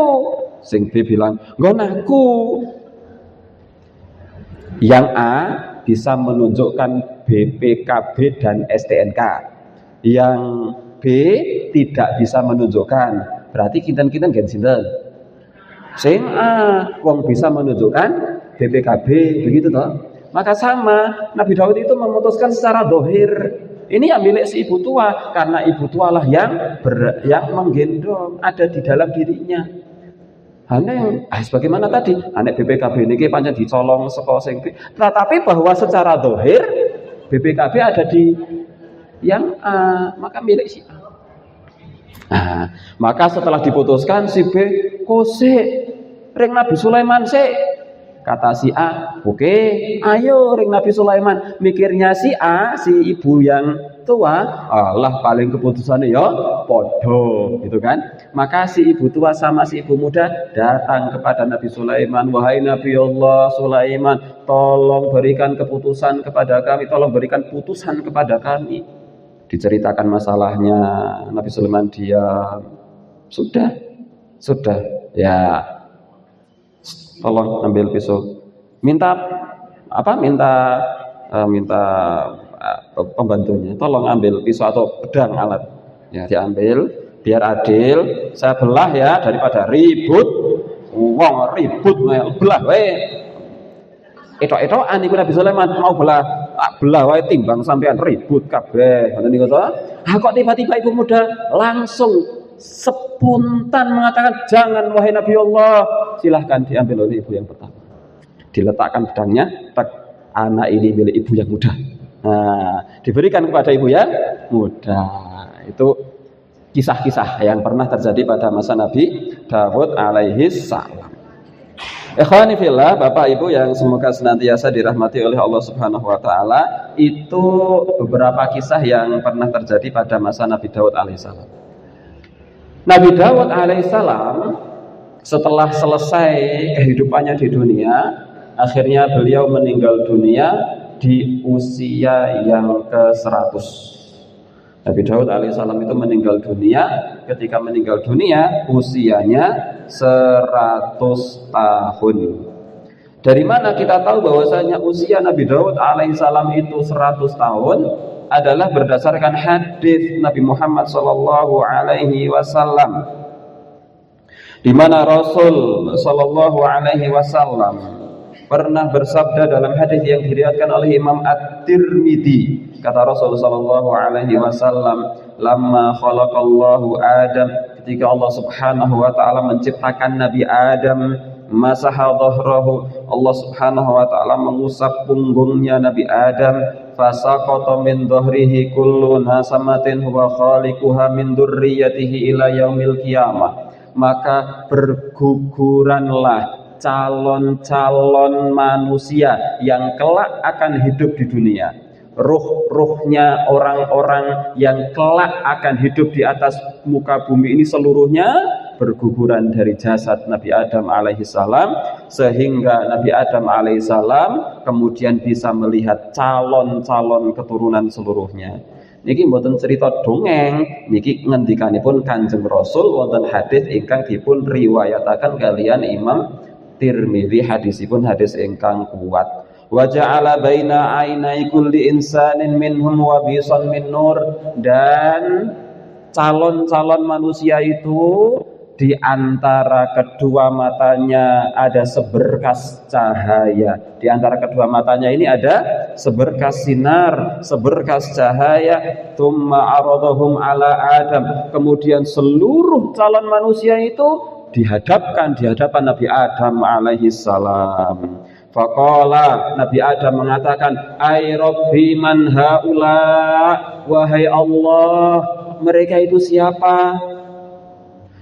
Sing B bilang, nggon aku. Yang A bisa menunjukkan BPKB dan STNK. Yang B tidak bisa menunjukkan. Berarti kinten-kinten gen sinten? Sing A wong bisa menunjukkan BPKB, begitu toh? Maka sama, Nabi Daud itu memutuskan secara dohir, ini yang milik si ibu tua, karena ibu tua lah yang menggendong, ada di dalam dirinya. Aneh, sebagaimana tadi, anek BPKB ini pancen dicolong saka sing B. Tetapi bahwa secara dohir BPKB ada di yang A, maka milik si A. Nah, maka setelah diputuskan si B, kosek ring Nabi Sulaiman sik. Kata si A, oke, ayo ring Nabi Sulaiman. Mikirnya si A, si ibu yang tua, Allah paling keputusannya ya podo, gitu kan. Maka si ibu tua sama si ibu muda datang kepada Nabi Sulaiman. Wahai Nabi Allah Sulaiman, tolong berikan keputusan kepada kami, tolong berikan putusan kepada kami. Diceritakan masalahnya, Nabi Sulaiman diam. Sudah, ya. Tolong ambil pisau. Minta pembantunya. Tolong ambil pisau atau pedang alat. Ya, diambil biar adil. Saya belah ya daripada ribut. Wong ribut belah wae. Etok-etokan iku Nabi Sulaiman mau belah wae timbang sampean ribut kabeh. Ngoten niku to. Kok tiba-tiba ibu muda langsung spontan mengatakan, jangan wahai Nabi Allah, silahkan diambil oleh ibu yang pertama. Diletakkan pedangnya, anak ini milik ibu yang muda. Nah, diberikan kepada ibu yang muda. Itu kisah-kisah yang pernah terjadi pada masa Nabi Daud alaihi salam. Ikhwani fillah, Bapak Ibu yang semoga senantiasa dirahmati oleh Allah Subhanahu wa taala, itu beberapa kisah yang pernah terjadi pada masa Nabi Daud alaihi salam. Nabi Daud alaihissalam setelah selesai kehidupannya di dunia, akhirnya beliau meninggal dunia di usia yang ke-100. Nabi Daud alaihissalam itu meninggal dunia, ketika meninggal dunia usianya 100 tahun. Dari mana kita tahu bahwasanya usia Nabi Daud alaihissalam itu 100 tahun? Adalah berdasarkan hadis Nabi Muhammad sallallahu alaihi wasallam, di mana Rasul sallallahu alaihi wasallam pernah bersabda dalam hadis yang diriwayatkan oleh Imam At-Tirmidzi. Kata Rasul sallallahu alaihi wasallam, lamma khalaqallahu Adam, ketika Allah Subhanahu wa taala menciptakan Nabi Adam, masaha dhahrahu, Allah Subhanahu wa taala mengusap punggungnya Nabi Adam, fasaqata min dhahrihi kullu nasamatin huwa khaliquha min dzurriyyatihi ila yaumil qiyamah. Maka berguguranlah calon-calon manusia yang kelak akan hidup di dunia. Ruh-ruhnya orang-orang yang kelak akan hidup di atas muka bumi ini seluruhnya berguguran dari jasad Nabi Adam alaihissalam, sehingga Nabi Adam alaihissalam kemudian bisa melihat calon-calon keturunan seluruhnya. Niki mboten cerita dongeng, niki ngendikanipun Kanjeng Rasul wonten hadis ingkang dipun riwayataken kalian Imam Tirmidzi, hadisipun hadis ingkang kuat. Wa ja'ala baina ainai kulli insanin minhum wabisan min nur, dan calon-calon manusia itu di antara kedua matanya ada seberkas cahaya. Di antara kedua matanya ini ada seberkas sinar, seberkas cahaya. Tsumma aradahum ala Adam. Kemudian seluruh calon manusia itu dihadapkan di hadapan Nabi Adam alaihi salam. Faqala, Nabi Adam mengatakan, "Ai Rabbi man haula?" Wahai Allah, mereka itu siapa?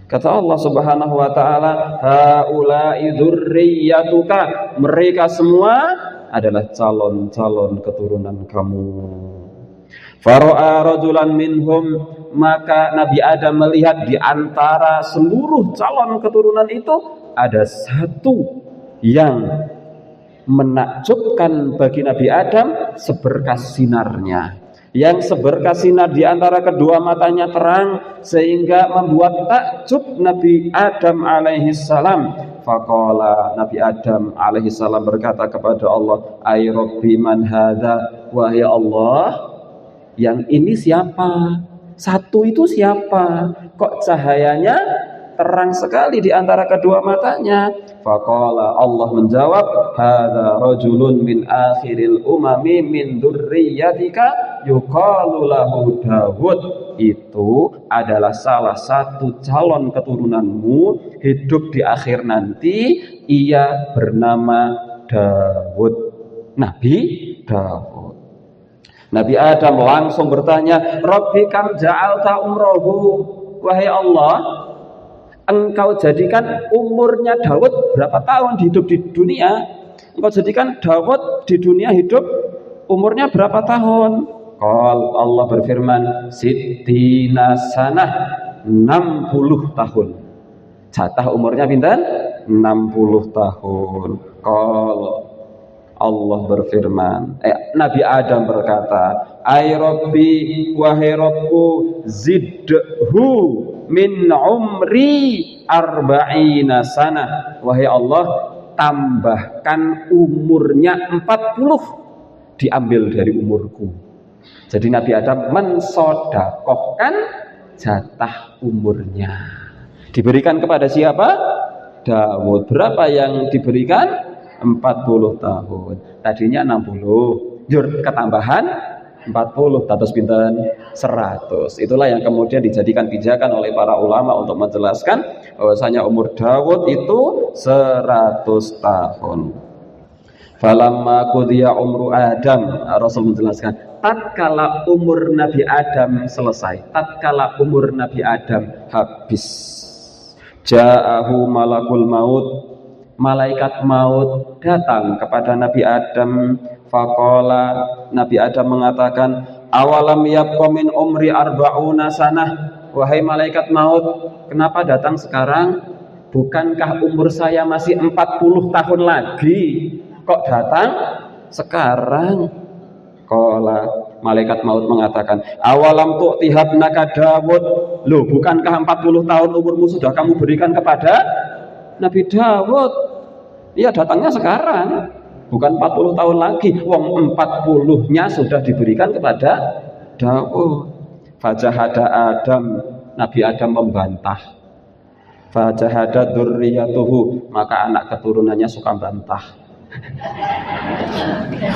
Kata Allah Subhanahu wa taala, "Haula'i dzurriyyatuka." Mereka semua adalah calon-calon keturunan kamu. Fara'a rajulan minhum, maka Nabi Adam melihat di antara seluruh calon keturunan itu ada satu yang menakjubkan bagi Nabi Adam seberkas sinarnya. Yang seberkas sinar di antara kedua matanya terang sehingga membuat takjub Nabi Adam alaihi salam. Faqala, Nabi Adam alaihi salam berkata kepada Allah, "Ai Rabbi man hadza?" Wahai Allah, yang ini siapa? Satu itu siapa? Kok cahayanya terang sekali di antara kedua matanya? Faqala, Allah menjawab, "Hadza rajulun min akhiril umami min dzurriyyatika yuqalu lahu Dawud." Itu adalah salah satu calon keturunanmu hidup di akhir nanti, ia bernama Dawud, Nabi Dawud. Nabi Adam langsung bertanya, "Rabbi kam ja'alta umrohu?" Wahai Allah, Engkau jadikan umurnya Dawud berapa tahun hidup di dunia? Engkau jadikan Dawud di dunia hidup umurnya berapa tahun? Allah berfirman, "Sittina sanah," 60 tahun. Jatah umurnya pinten? 60 tahun. Allah berfirman, Nabi Adam berkata, "Ai Rabbi, wahai Rabbku, zidhu min umri arba'ina sanah." Wahai Allah, tambahkan umurnya 40, diambil dari umurku. Jadi Nabi Adam mensodakohkan jatah umurnya. Diberikan kepada siapa? Dawud. Berapa yang diberikan? 40 tahun. Tadinya 60. Ketambahan 40, tatus pinten 100. Itulah yang kemudian dijadikan pijakan oleh para ulama untuk menjelaskan bahwasanya umur Dawud itu 100 tahun. Falamma qudiya umru Adam, Rasul menjelaskan, tatkala umur Nabi Adam selesai, tatkala umur Nabi Adam habis, ja'ahu malakul maut, malaikat maut datang kepada Nabi Adam. Faqala, Nabi Adam mengatakan, "Awalam yabqa min umri arba'una sanah." Wahai malaikat maut, kenapa datang sekarang? Bukankah umur saya masih 40 tahun lagi? Kok datang sekarang? Qala, malaikat maut mengatakan, "Awalam tu'tihabnaka Dawud." Loh, bukankah 40 tahun umurmu sudah kamu berikan kepada Nabi Dawud? Iya, datangnya sekarang, bukan 40 tahun lagi. Wong 40-nya sudah diberikan kepada Dawud. Fajahada Adam, Nabi Adam membantah. Fajahada dzurriyyatuhu, maka anak keturunannya suka bantah.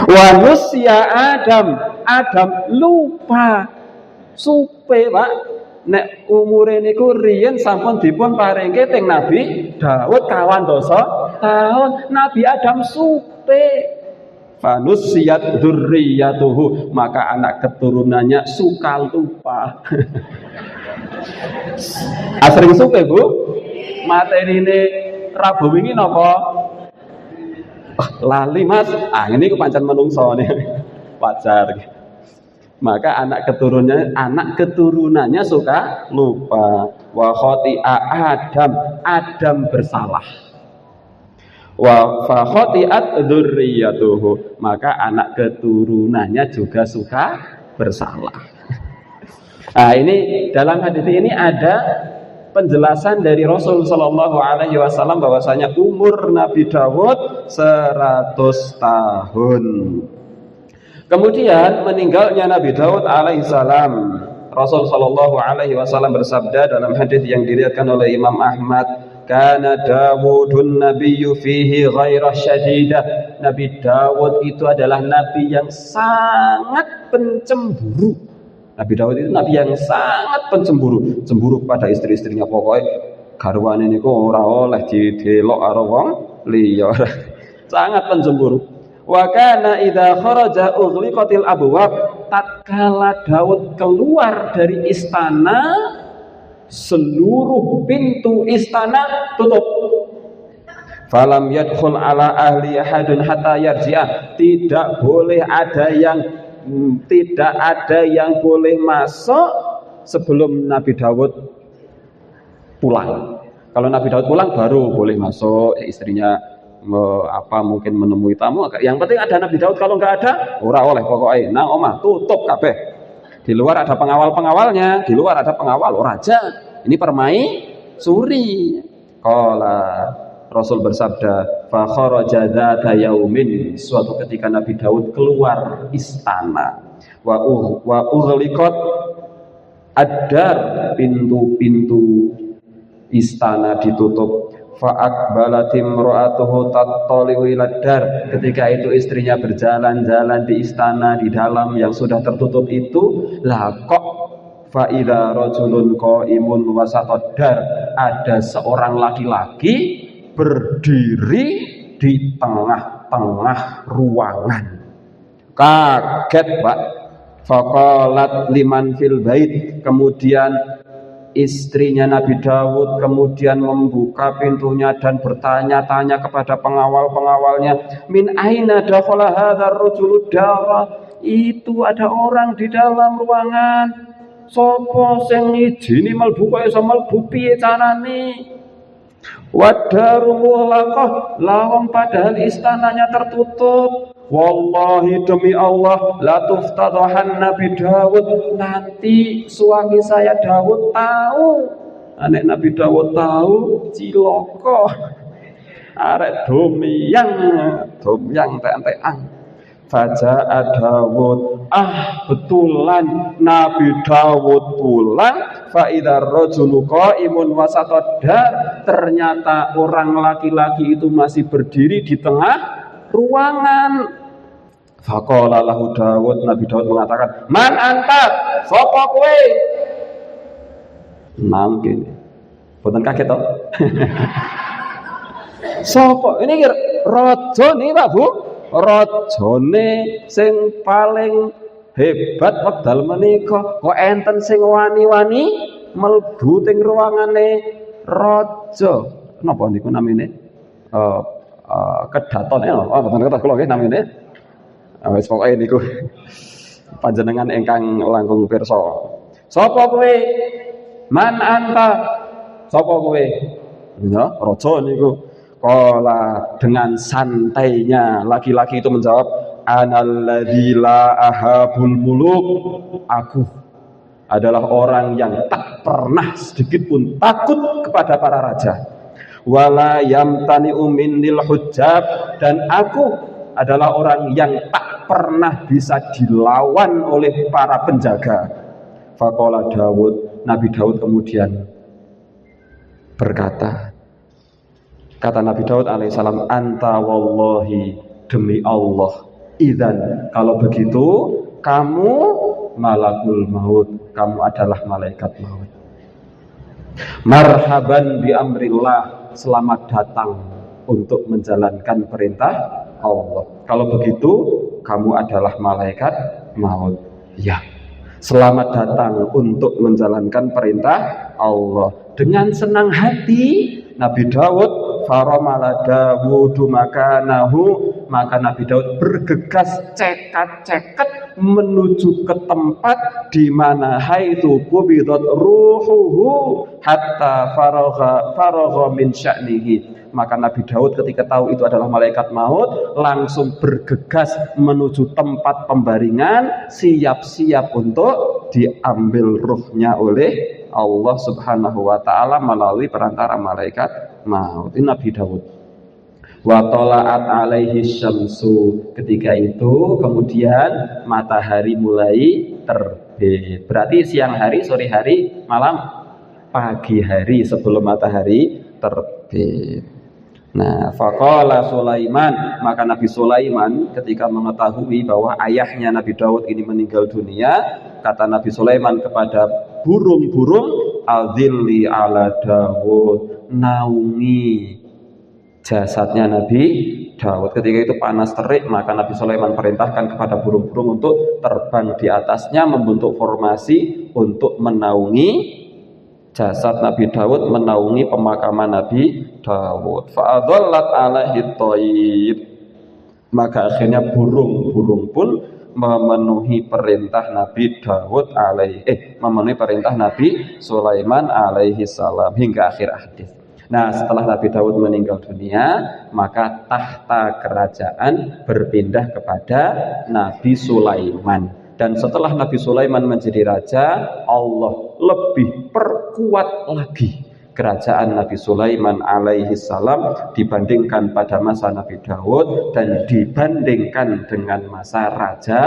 Wa nusya Adam, Adam lupa. Supe, Pak. Nek umure niku riyen sampun dipun paringke teng Nabi Daud kawan dosa tahun. Nabi Adam supe. Fanusiyat dzurriyyatuhu, maka anak keturunannya suka lupa. Asring supe, Bu. Materine Rabu wingi napa? Lali, Mas. Ini kepancen menungso nih. Wajar. Maka anak keturunannya suka lupa. Wa khati'a Adam bersalah. Wa fa khati'at dzurriyyatuhu, maka anak keturunannya juga suka bersalah. Nah, ini dalam hadis ini ada penjelasan dari Rasul Shallallahu Alaihi Wasallam bahwasanya umur Nabi Dawud 100 tahun. Kemudian meninggalnya Nabi Daud alaihissalam, Rasul sallallahu alaihi wasallam bersabda dalam hadis yang diriwayatkan oleh Imam Ahmad, "Kana Dawudun nabiyyu fihi ghairah syadidah." Nabi Dawud itu adalah nabi yang sangat pencemburu. Nabi Dawud itu nabi yang sangat pencemburu, cemburu kepada istri-istrinya, pokoknya garwane niku ora oleh didelok karo wong liya. Sangat pencemburu. Wa kana idza kharaja ughliqatil abwab, tatkala Daud keluar dari istana, seluruh pintu istana tutup. Falam yadkhul ala ahli ahadun hatta yarji'a. Tidak ada yang boleh masuk sebelum Nabi Daud pulang. Kalau Nabi Daud pulang baru boleh masuk, istrinya mungkin menemui tamu. Yang penting ada Nabi Daud, kalau nggak ada ora oleh pokoknya. Nang omah tutup kabeh. Di luar ada pengawal-pengawalnya, di luar ada pengawal raja. Ini permaisuri. Qala Rasul bersabda, fa kharaja dzata yaumin, suatu ketika Nabi Daud keluar istana, wa ughliqat ad-dar, pintu-pintu istana ditutup. Fa aqbalat imra'atuhu tattali'u ila dar, ketika itu istrinya berjalan-jalan di istana di dalam yang sudah tertutup itu, lah kok fa idza rajulun qaimun wasatad dar, ada seorang laki-laki berdiri di tengah-tengah ruangan. Kaget, Pak. Faqalat liman fil bait, kemudian istrinya Nabi Daud kemudian membuka pintunya dan bertanya-tanya kepada pengawal-pengawalnya, min aina dakhala hadzal rajulu dara, itu ada orang di dalam ruangan, sapa sing ngijini mlebu kok iso mlebu piye carane? Wadaru mughlaqah, lawang padahal istananya tertutup. Wallahi demi Allah, la tuftadahan Nabi Daud, nanti suami saya Daud tahu. Anek Nabi Daud tahu, ciloko. Arek domyang tenteang. Faja'a Dawud, betulan Nabi Dawud pulang. Fa idzar rajulu qaimun wasatad dar, ternyata orang laki-laki itu masih berdiri di tengah ruangan. Faqala lahu Dawud, Nabi Dawud mengatakan, man anta, sapa kowe? Nang kene. Boten kaget to? Sapa? Ini raja nih, Pak Bu. Rajane sing paling hebat wekdal menika, kok enten sing wani-wani mlebu teng ruangane raja. Napa niku namine? Kedaton boten kedah kula nggih namine. Wis pokoke niku panjenengan ingkang langkung pirsa. Sapa kowe? Man anta? Sapa kowe? Ya, raja niku. Qala, dengan santainya laki-laki itu menjawab, analladzi la ahabul muluk, aku adalah orang yang tak pernah sedikit pun takut kepada para raja. Wala yamtani'u minnil hujjab, dan aku adalah orang yang tak pernah bisa dilawan oleh para penjaga. Faqala Dawud, Nabi Daud kemudian berkata, kata Nabi Daud alaihissalam, anta wallahi, demi Allah, idzan, kalau begitu kamu malakul maut, kamu adalah malaikat maut. Marhaban bi amrillah, selamat datang untuk menjalankan perintah Allah. Kalau begitu kamu adalah malaikat maut. Ya, selamat datang untuk menjalankan perintah Allah. Dengan senang hati Nabi Daud, faramala Dawudu makanahu, maka Nabi Daud bergegas cekat-cekat menuju ke tempat di mana haitsu qubidat ruhuhu hatta faragha min sya'nihi. Maka Nabi Daud ketika tahu itu adalah malaikat maut, langsung bergegas menuju tempat pembaringan, siap-siap untuk diambil ruhnya oleh Allah Subhanahu wa taala melalui perantara malaikat maut. Ini Nabi Daud. Wa tala'at alaihi syamsu, ketika itu kemudian matahari mulai terbit. Berarti siang hari, sore hari, malam, pagi hari sebelum matahari terbit. Nah, faqala Sulaiman, maka Nabi Sulaiman ketika mengetahui bahwa ayahnya Nabi Daud ini meninggal dunia, kata Nabi Sulaiman kepada burung-burung, adzilli ala Daud, naungi jasadnya Nabi Daud. Ketika itu panas terik, maka Nabi Sulaiman perintahkan kepada burung-burung untuk terbang di atasnya membentuk formasi untuk menaungi jasad Nabi Daud, menaungi pemakaman Nabi Daud. Fa'adhallat alaihi thayyib, maka akhirnya burung-burung pun memenuhi perintah Nabi Daud memenuhi perintah Nabi Sulaiman alaihi salam hingga akhir hadis. Nah, setelah Nabi Daud meninggal dunia, maka tahta kerajaan berpindah kepada Nabi Sulaiman. Dan setelah Nabi Sulaiman menjadi raja, Allah lebih perkuat lagi kerajaan Nabi Sulaiman alaihi salam dibandingkan pada masa Nabi Daud dan dibandingkan dengan masa Raja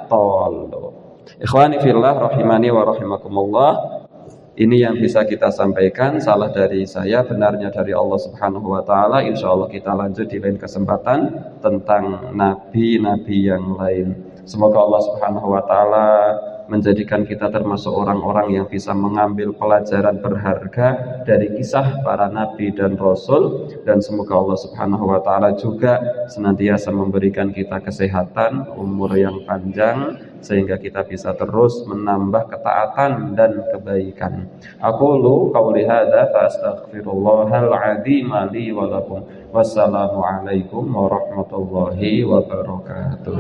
Tolo. Ikhwani fillah rahimani wa rahimakumullah. Ini yang bisa kita sampaikan, salah dari saya, benarnya dari Allah Subhanahu wa taala. Insyaallah kita lanjut di lain kesempatan tentang nabi-nabi yang lain. Semoga Allah Subhanahu wa taala menjadikan kita termasuk orang-orang yang bisa mengambil pelajaran berharga dari kisah para nabi dan rasul, dan semoga Allah Subhanahu wa taala juga senantiasa memberikan kita kesehatan, umur yang panjang, sehingga kita bisa terus menambah ketaatan dan kebaikan. Aqulu qauli hadza fa astaghfirullahal azim li wa lakum. Wassalamu alaikum warahmatullahi wabarakatuh.